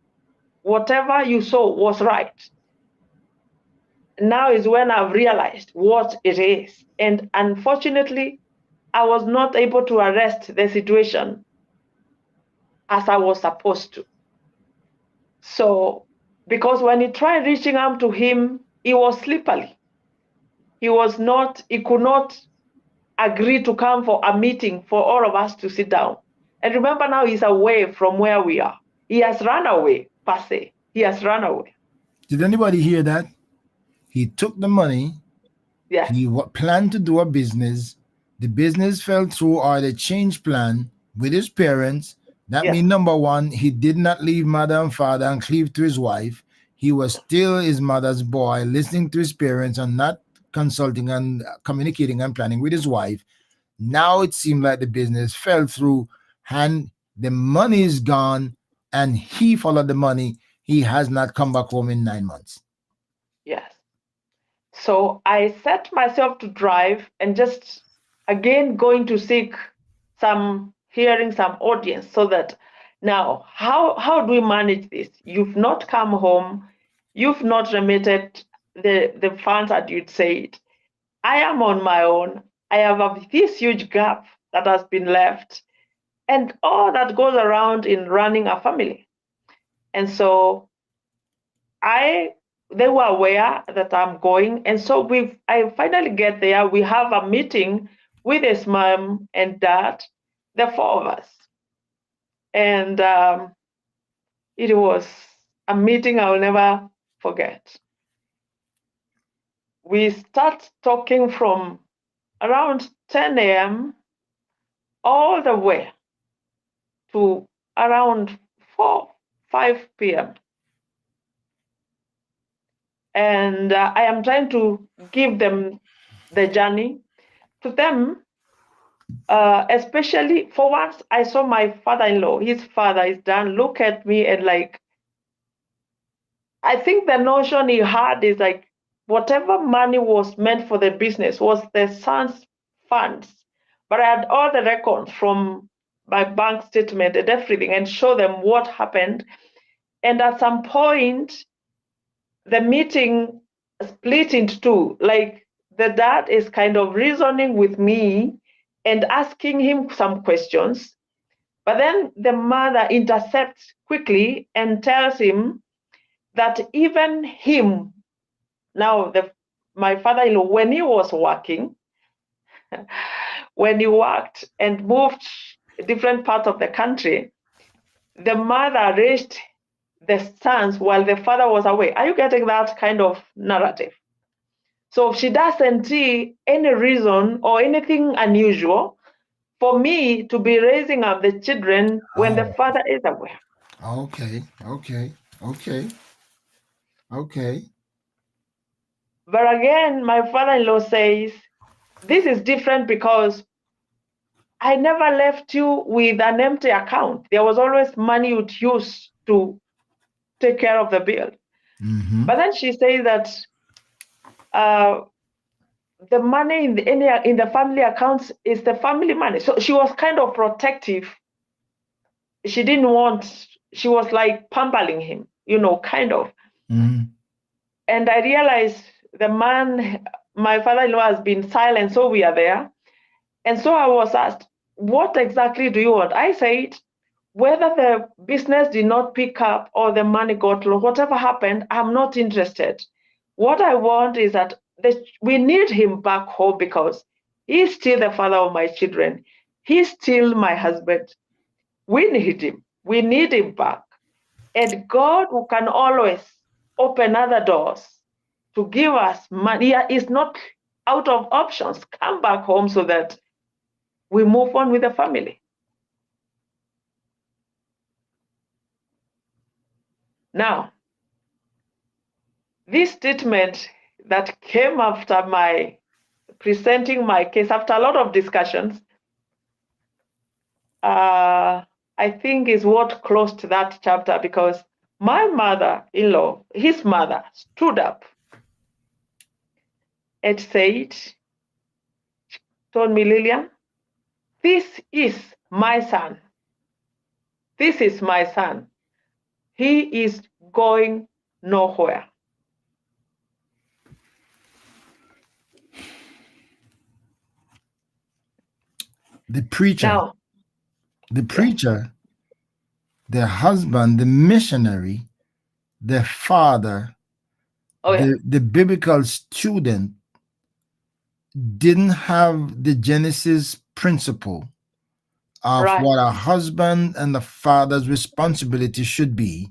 Whatever you saw was right. Now is when I've realized what it is. And unfortunately, I was not able to arrest the situation as I was supposed to. So, because when he tried reaching out to him, he was slippery. He could not agree to come for a meeting for all of us to sit down. And remember, now he's away from where we are. He has run away, per se. He has run away. Did anybody hear that? He took the money. Yes. He planned to do a business. The business fell through, or they changed plan with his parents. That Yes. means, number one, he did not leave mother and father and cleave to his wife. He was still his mother's boy, listening to his parents and not consulting and communicating and planning with his wife. Now it seemed like the business fell through and the money is gone, and he followed the money. He has not come back home in 9 months. Yes. So I set myself to drive and just again going to seek hearing some audience, so that now how do we manage this? You've not come home, you've not remitted the funds that you'd said. I am on my own. I have this huge gap that has been left, and all that goes around in running a family. And so they were aware that I'm going. And so I finally get there. We have a meeting with his mom and dad, the four of us. And it was a meeting I'll never forget. We start talking from around 10 a.m. all the way to around 5 p.m. And I am trying to give them the journey. To them, especially for once, I saw my father-in-law, his father is done, look at me and like, I think the notion he had is like, whatever money was meant for the business was the son's funds. But I had all the records from my bank statement and everything and show them what happened. And at some point, the meeting split into two. Like the dad is kind of reasoning with me and asking him some questions. But then the mother intercepts quickly and tells him that even him, now my father-in-law, when he was working, when he worked and moved different parts of the country, the mother raised the sons while the father was away. Are you getting that kind of narrative? So she doesn't see any reason or anything unusual for me to be raising up the children when the father is away. Okay. But again, my father-in-law says, this is different because I never left you with an empty account. There was always money you'd use to take care of the bill. Mm-hmm. But then she says that the money in the family accounts is the family money. So she was kind of protective. She didn't want. She was like pampering him, kind of. Mm-hmm. And I realized the man, my father-in-law, has been silent, so we are there. And so I was asked, what exactly do you want? I said, whether the business did not pick up or the money got low, whatever happened, I'm not interested. What I want is that we need him back home because he's still the father of my children. He's still my husband. We need him. We need him back. And God, who can always open other doors to give us money, is not out of options. Come back home so that we move on with the family. Now, this statement that came after my presenting my case, after a lot of discussions, I think is what closed that chapter, because my mother-in-law, his mother, stood up and said, told me, Lilian, this is my son. This is my son. He is going nowhere. The preacher, Now, the husband, the missionary, the father, the biblical student didn't have the Genesis principle of what a husband and a father's responsibility should be.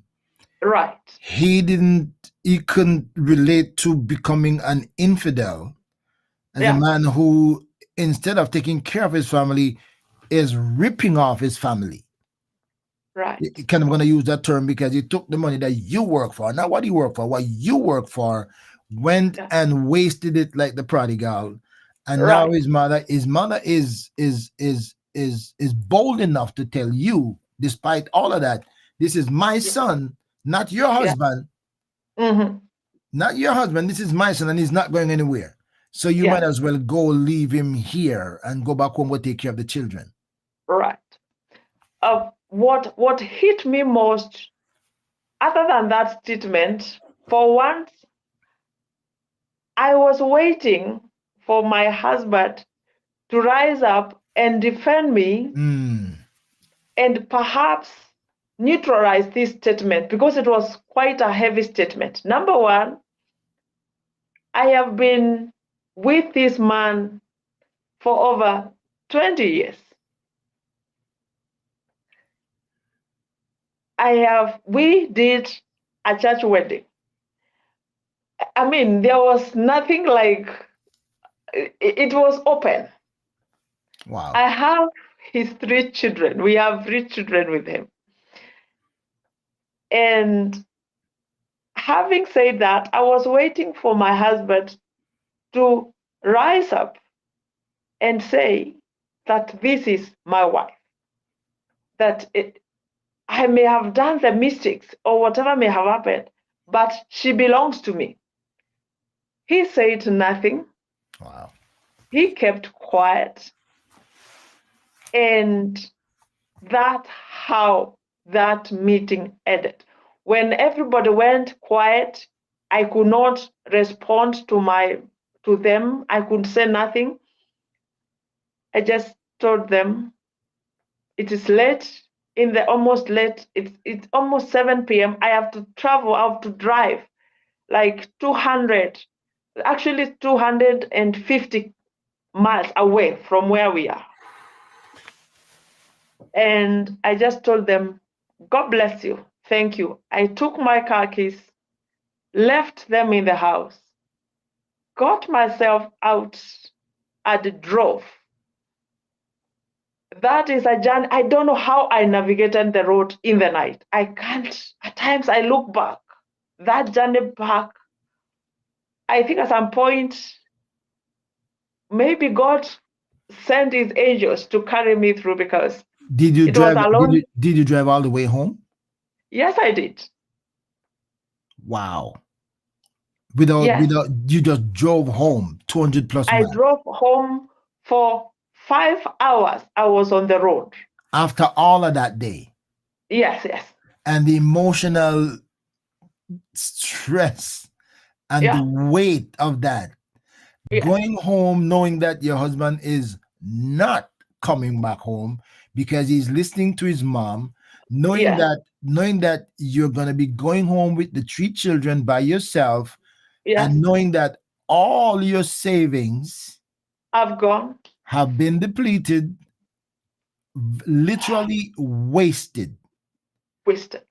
Right. He couldn't relate to becoming an infidel as a man who, instead of taking care of his family, is ripping off his family. Right. Kind of going to use that term because he took the money that you work for, not what he worked for, what you work for, went and wasted it like the prodigal. And now his mother is bold enough to tell you, despite all of that, this is my son, not your husband. Mm-hmm. Not your husband. This is my son, and he's not going anywhere. So you might as well go leave him here and go back home and take care of the children. Right. What hit me most, other than that statement, for once, I was waiting for my husband to rise up and defend me and perhaps neutralize this statement, because it was quite a heavy statement. Number one, I have been with this man for over 20 years. We did a church wedding. I mean, there was nothing like, it was open. Wow. I have his 3 children. We have 3 children with him. And having said that, I was waiting for my husband to rise up and say that this is my wife, that I may have done the mistakes or whatever may have happened, but she belongs to me. He said nothing. Wow. He kept quiet. And that's how that meeting ended. When everybody went quiet, I could not respond to them. I could say nothing. I just told them, it is late, it's almost 7 p.m. I have to travel, I have to drive like 250 miles away from where we are. And I just told them, God bless you. Thank you. I took my car keys, left them in the house, got myself out and drove. That is a journey. I don't know how I navigated the road in the night. I can't. At times I look back. That journey back, I think at some point, maybe God sent his angels to carry me through, because Did you it drive? was alone. Did you drive all the way home? Yes, I did. Wow. Yes, without you just drove home 200 plus I miles drove home for 5 hours. I was on the road. after all of that day Yes, yes, and the emotional stress and the yeah, weight of that yes, going home knowing that your husband is not coming back home because he's listening to his mom, yes, knowing that you're going to be going home with the three children by yourself, yes. and knowing that all your savings I've gone, have been depleted, literally wasted. wasted.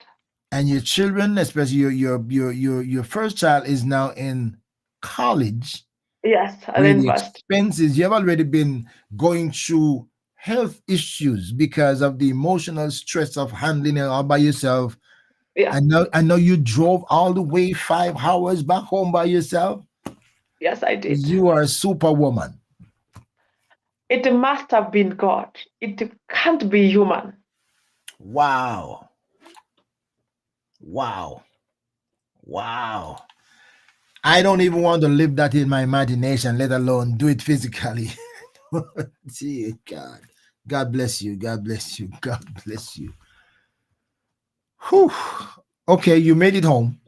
And your children, especially your first child, is now in college Yes, at where the university. expenses, you have already been going through health issues because of the emotional stress of handling it all by yourself. Yeah, I know you drove all the way 5 hours back home by yourself. yes, I did. You are a superwoman. It must have been God. It can't be human. Wow. Wow. Wow. I don't even want to live that in my imagination, let alone do it physically. See, God. God bless you. God bless you. God bless you. Whew. Okay, you made it home.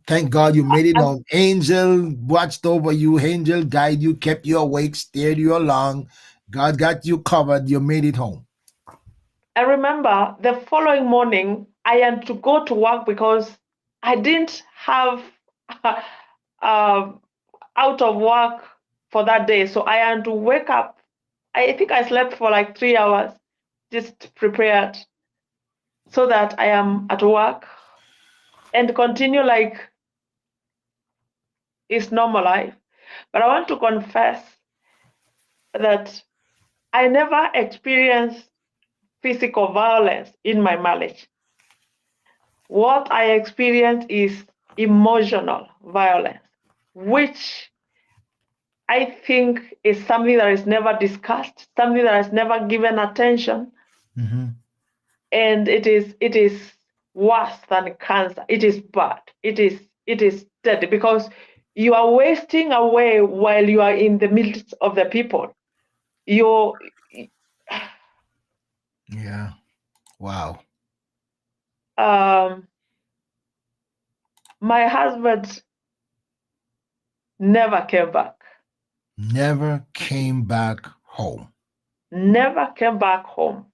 Thank God you made it I, home. Angel watched over you. Angel guided you, kept you awake, steered you along. God got you covered. You made it home. I remember the following morning, I had to go to work because I didn't have out of work for that day. So I had to wake up. I think I slept for like 3 hours, just prepared so that I am at work and continue like it's normal life. But I want to confess that I never experienced physical violence in my marriage. What I experienced is emotional violence, which I think is something that is never discussed, something that is never given attention, Mhm. and it is worse than cancer. It is bad. It is deadly because you are wasting away while you are in the midst of the people. You, Yeah. Wow. my husband never came back. Never came back home. Never came back home.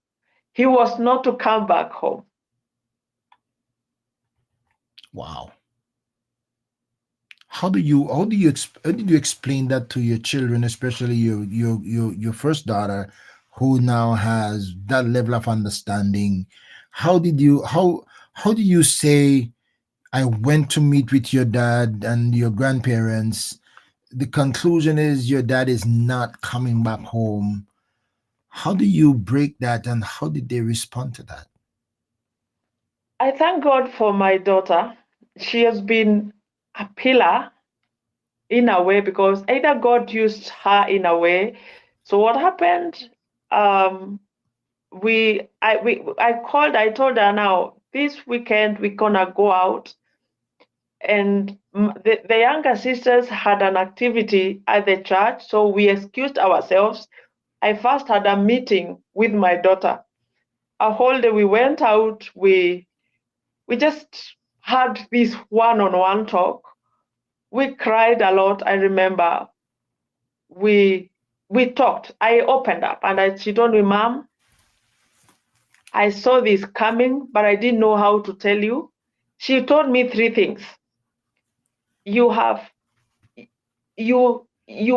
He was not to come back home. Wow. How did you explain that to your children, especially your first daughter, who now has that level of understanding? How do you say, I went to meet with your dad and your grandparents? The conclusion is your dad is not coming back home. How do you break that, and how did they respond to that? I thank God for my daughter. She has been a pillar in a way because either God used her in a way. So what happened? Um, I called. I told her now this weekend we're gonna go out, and the younger sisters had an activity at the church, so we excused ourselves. I first had a meeting with my daughter. A whole day we went out. We just had this one-on-one talk. We cried a lot. I remember we we talked. I opened up and she told me, Mom, I saw this coming, but I didn't know how to tell you. She told me three things. You have you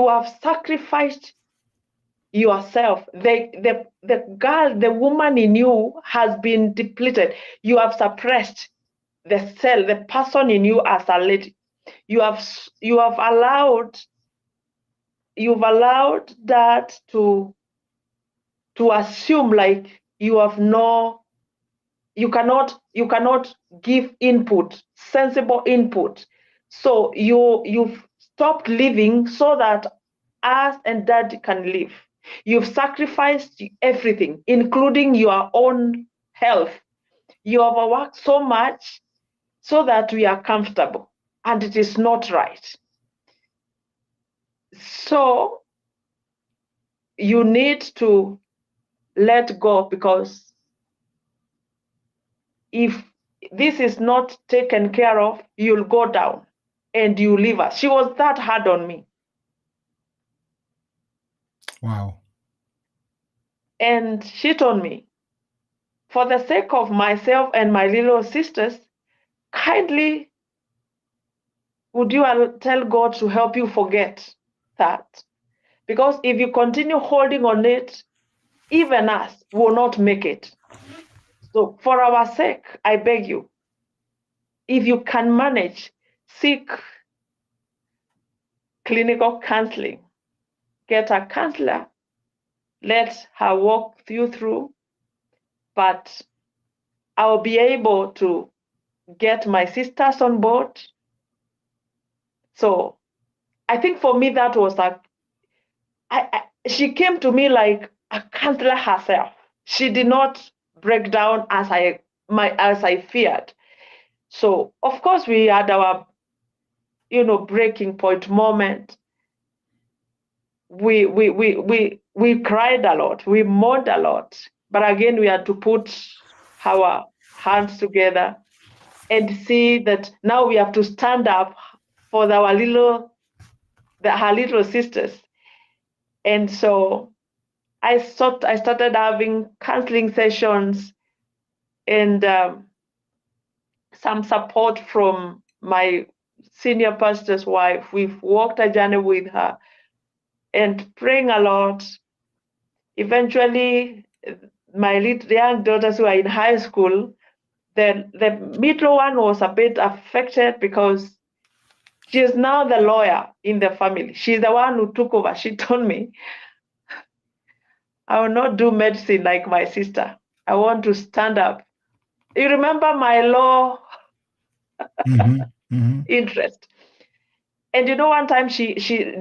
have sacrificed yourself. The girl, the woman in you has been depleted. You have suppressed the person in you as a lady. You have allowed that to assume like you cannot give input, sensible input. So you've stopped living so that us and dad can live. You've sacrificed everything, including your own health. You have worked so much so that we are comfortable. and it is not right. So you need to let go, because if this is not taken care of, you'll go down and you leave us. She was that hard on me. Wow. And she told me, for the sake of myself and my little sisters, kindly would you tell God to help you forget that? Because if you continue holding on it, even us will not make it. So for our sake, I beg you, if you can manage, seek clinical counseling, get a counselor, let her walk you through, but I'll be able to get my sisters on board. So I think for me, that was she came to me like a counselor herself. She did not break down as I feared. So of course we had our breaking point moment. We cried a lot, we mourned a lot, but again we had to put our hands together and see that now we have to stand up for her little sisters. And so I started having counseling sessions and some support from my senior pastor's wife. We've walked a journey with her and praying a lot. Eventually, my young daughters who are in high school, the middle one was a bit affected because she is now the lawyer in the family. She's the one who took over. She told me, I will not do medicine like my sister. I want to stand up. You remember my law interest. And one time she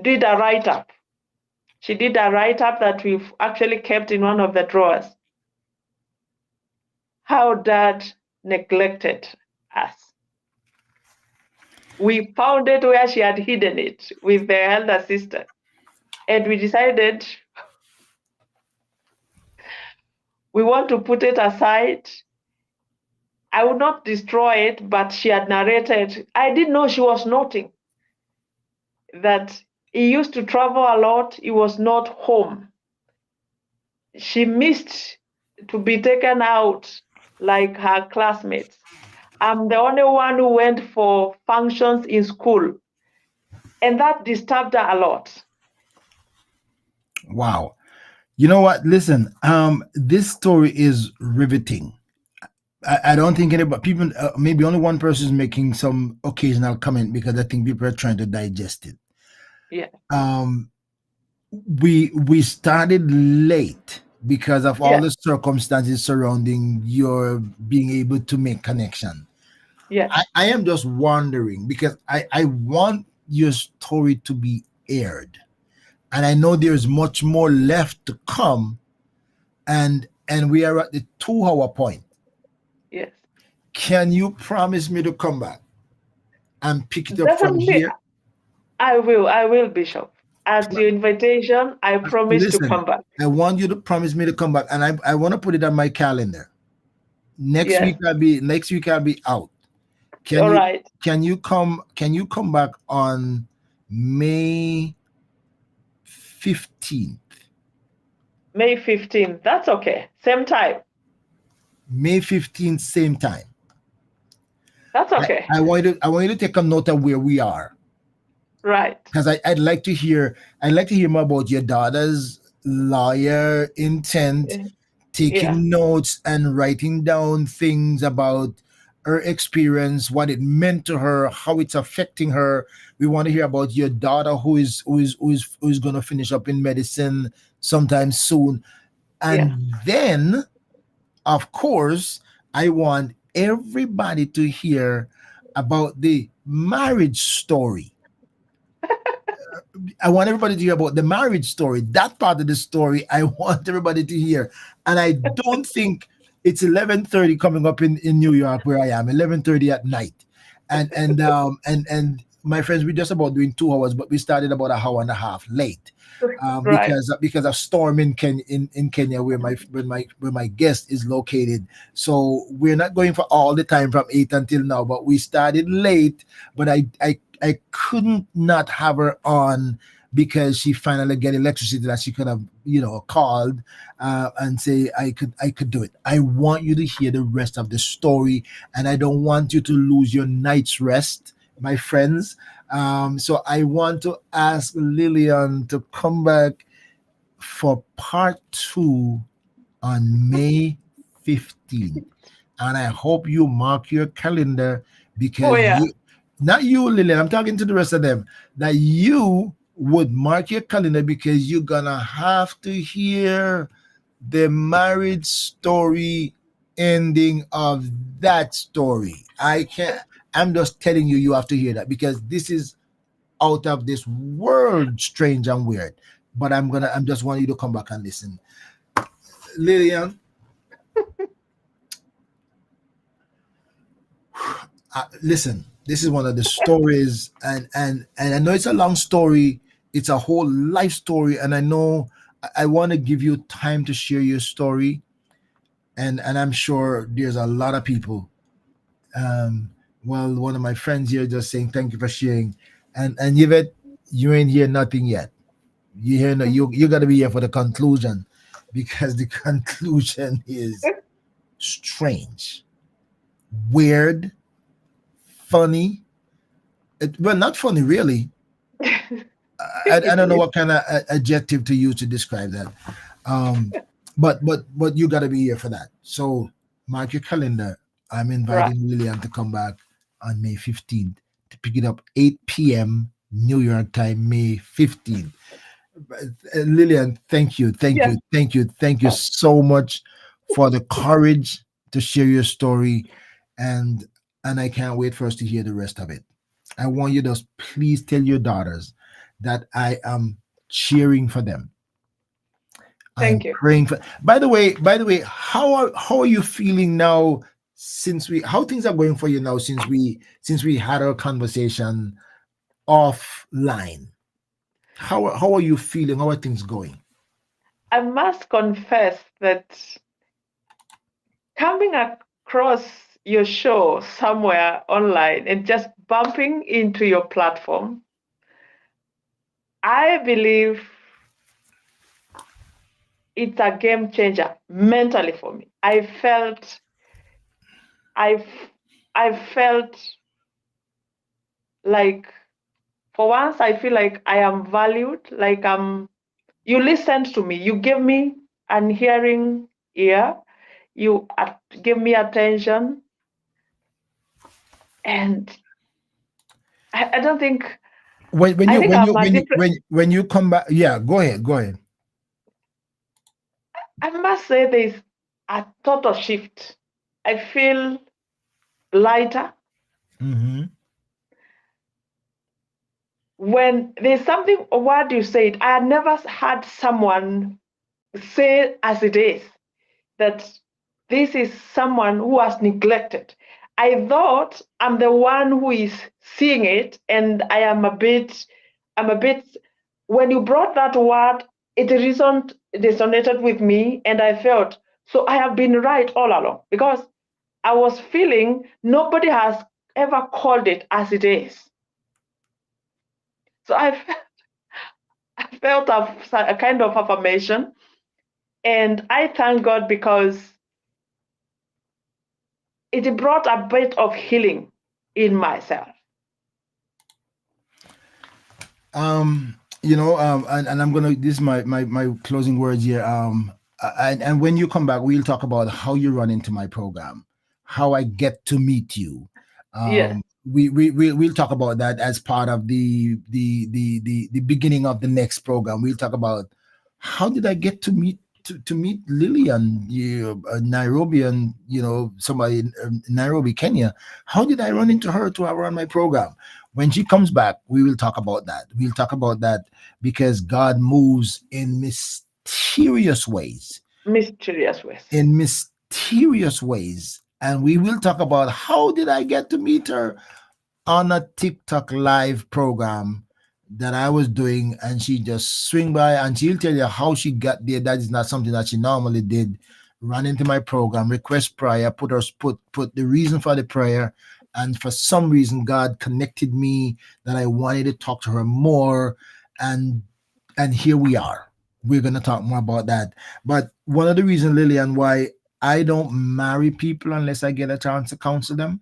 did a write-up. She did a write-up that we've actually kept in one of the drawers. How Dad neglected us. We found it where she had hidden it with the elder sister. And we decided we want to put it aside. I would not destroy it, but she had narrated. I didn't know she was noting that he used to travel a lot. He was not home. She missed to be taken out like her classmates. I'm the only one who went for functions in school. And that disturbed her a lot. Wow. You know what? Listen, this story is riveting. I don't think anybody, people, maybe only one person is making some occasional comment because I think people are trying to digest it. Yeah. We started late because of all the circumstances surrounding your being able to make connection. Yes. I am just wondering because I want your story to be aired. And I know there's much more left to come. And we are at the 2 hour point. Yes. Can you promise me to come back and pick it up from Definitely, here? I will, Bishop. At your invitation, I promise to come back. I want you to promise me to come back, and I want to put it on my calendar. Next week I'll be out. Can you come back on May 15th? May 15th. That's okay. Same time. May 15th, same time. That's okay. I want you to take a note of where we are. Right. Because I'd like to hear more about your daughter's lawyer intent, taking notes and writing down things about her experience, what it meant to her, how it's affecting her. We want to hear about your daughter who is going to finish up in medicine sometime soon. And then, of course, I want everybody to hear about the marriage story. I want everybody to hear about the marriage story. That part of the story, I want everybody to hear. And I don't think it's 11:30 coming up in New York where I am, 11:30 at night. And my friends, we're just about doing 2 hours, but we started about an hour and a half late, Right. because of storm in Kenya, where my guest is located. So we're not going for all the time from 8 until now, but we started late. But I couldn't not have her on because she finally get electricity that she could have called, and say I could do it. I want you to hear the rest of the story, and I don't want you to lose your night's rest, my friends. So I want to ask Lilian to come back for part 2 on May 15th. And I hope you mark your calendar, Oh because yeah. not you, Lilian, I'm talking to the rest of them, that you would mark your calendar, because you're gonna have to hear the marriage story ending of that story. I'm just telling you, you have to hear that, because this is out of this world strange and weird. But I'm just want you to come back and listen. Lilian, listen, this is one of the stories, and I know it's a long story. It's a whole life story, and I know I want to give you time to share your story, and I'm sure there's a lot of people. Um, well, one of my friends here just saying thank you for sharing, and Yvette, you ain't hear nothing yet. You hear no, you got to be here for the conclusion, because the conclusion is strange, weird, funny. Well, not funny really. I It don't know is. what kind of adjective to use to describe that. Um, but you got to be here for that. So mark your calendar. I'm Right. inviting Lillian to come back on May 15th to pick it up 8 p.m. New York time, May 15th. Lillian, thank you, thank Yeah. you, thank you, thank you so much for the courage to share your story, and I can't wait for us to hear the rest of it. I want you to please tell your daughters that I am cheering for them. I am Thank you. praying for. By the way, how are you feeling now? Since we how things are going for you now, since we had our conversation offline. How are you feeling? How are things going? I must confess that coming across your show somewhere online and just bumping into your platform, I believe it's a game changer mentally for me. I I felt like for once I feel like I am valued, like you listened to me, you gave me an hearing ear, you give me attention, and I don't think When I you think when I'm you a when you different. when you come back, yeah, go ahead, go ahead. I must say there's a total shift. I feel lighter Mm-hmm. when there's something, a word you said. I had never had someone say as it is that this is someone who was neglected. I thought I'm the one who is seeing it, and I'm a bit, when you brought that word, it resonated with me, and I felt, so I have been right all along, because I was feeling nobody has ever called it as it is. So I felt a kind of affirmation, and I thank God because it brought a bit of healing in myself. And I'm gonna this is my closing words here. And when you come back, we'll talk about how you run into my program, how I get to meet you. Yes, We'll talk about that as part of the beginning of the next program. We'll talk about how did I get to meet Lilian, Nairobi, and somebody in Nairobi, Kenya. How did I run into her to have her on my program? When she comes back, we will talk about that. We'll talk about that because God moves in mysterious ways, mysterious ways. and we will talk about how did I get to meet her on a TikTok live program that I was doing, and she just swing by and she'll tell you how she got there. That is not something that she normally did. Run into my program, request prayer, put the reason for the prayer, and for some reason God connected me that I wanted to talk to her more, and here we are. We're gonna talk more about that. But one of the reasons, Lilian, why I don't marry people unless I get a chance to counsel them.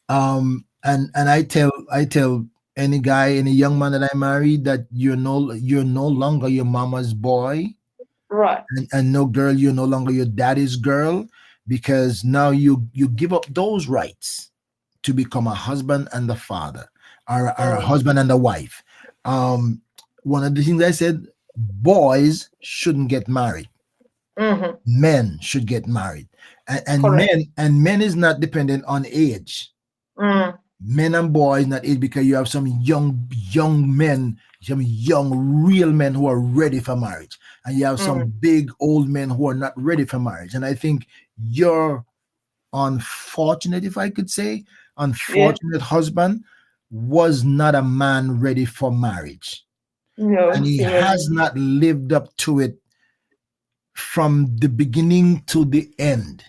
And I tell any guy, any young man that I marry that you're no longer your mama's boy, Right. and no girl, you're no longer your daddy's girl, because now you give up those rights to become a husband and a father, or a husband and a wife. Um, one of the things I said, boys shouldn't get married. Mm-hmm. Men should get married, and Correct. men is not dependent on age. Mm. Men and boys not age, because you have some young men, some young real men who are ready for marriage, and you have some big old men who are not ready for marriage. And I think your unfortunate, if I could say, Yeah. unfortunate husband was not a man ready for marriage, and No, he he has wasn't. not lived up to it from the beginning to the end,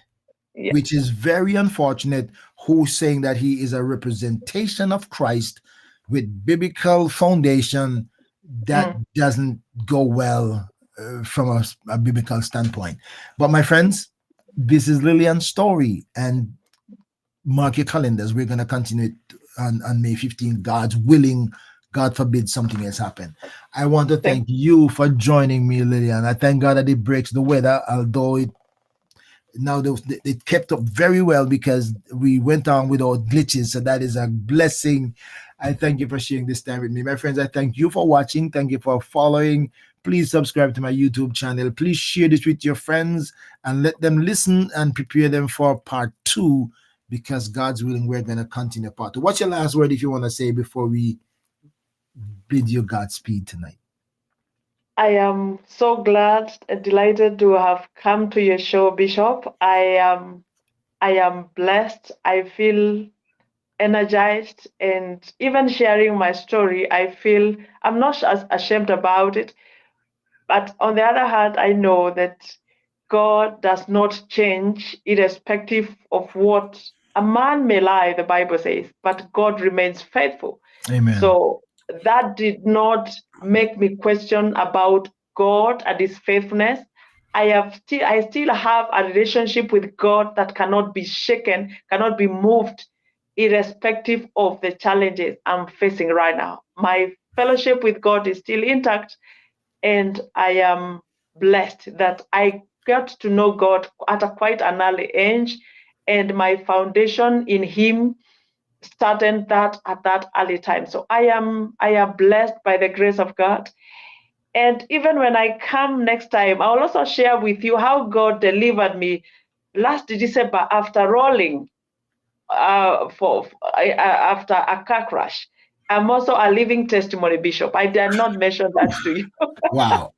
Yeah. which is very unfortunate. Who's saying that he is a representation of Christ with biblical foundation, that Mm. doesn't go well from a biblical standpoint. But my friends, this is Lilian's story, and mark your calendars. We're going to continue it on May 15th, God's willing. God forbid something has happened. I want to Thank thank you for joining me, Lilian. I thank God that it breaks the weather, although it kept up very well because we went on without glitches. So that is a blessing. I thank you for sharing this time with me. My friends, I thank you for watching. Thank you for following. Please subscribe to my YouTube channel. Please share this with your friends and let them listen and prepare them for part 2, because God's willing, we're going to continue part 2. What's your last word if you want to say before we bid you Godspeed tonight? I am so glad and delighted to have come to your show, Bishop. I am blessed. I feel energized, and even sharing my story, I feel I'm not as ashamed about it. But on the other hand, I know that God does not change irrespective of what a man may lie, the Bible says, but God remains faithful. Amen. So that did not make me question about God and his faithfulness. I still have a relationship with God that cannot be shaken, cannot be moved, irrespective of the challenges I'm facing right now. My fellowship with God is still intact, and I am blessed that I got to know God at quite an early age, and my foundation in Him started that at that early time. So I am blessed by the grace of God. And even when I come next time, I will also share with you how God delivered me last December after rolling after a car crash. I'm also a living testimony, Bishop. I did not mention that to you. Wow.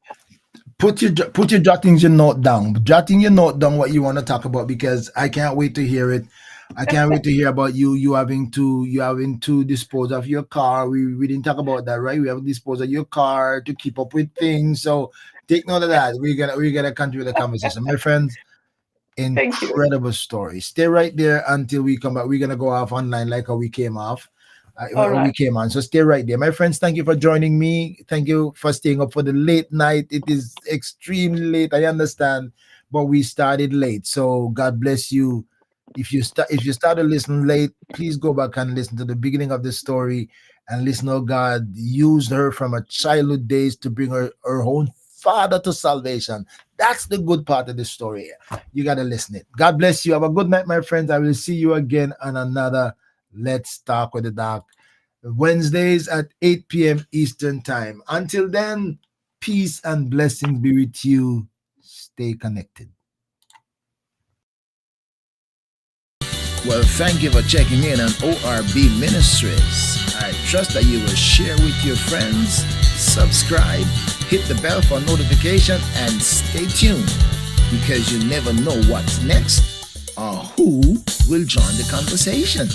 Put your jotting your note down. Jotting your note down what you want to talk about, because I can't wait to hear it. I can't wait to hear about you having to dispose of your car. We didn't talk about that, right? We have to dispose of your car to keep up with things. So take note of that. We're gonna continue the conversation, my friends. Thank you. Incredible story. Stay right there until we come back. We're gonna go off online like how we came off. All Or we right. came on. So stay right there. My friends, thank you for joining me. Thank you for staying up for the late night. It is extremely late, I understand, but we started late. So God bless you. If you started listening late, please go back and listen to the beginning of the story and listen how God used her from her childhood days to bring her own father to salvation. That's the good part of the story. You gotta listen it. God bless you. Have a good night, my friends. I will see you again on another Let's Talk with the Doc, Wednesdays at 8 p.m. Eastern Time. Until then, peace and blessings be with you. Stay connected. Well, thank you for checking in on ORB Ministries. I trust that you will share with your friends, subscribe, hit the bell for notification, and stay tuned, because you never know what's next or who will join the conversation.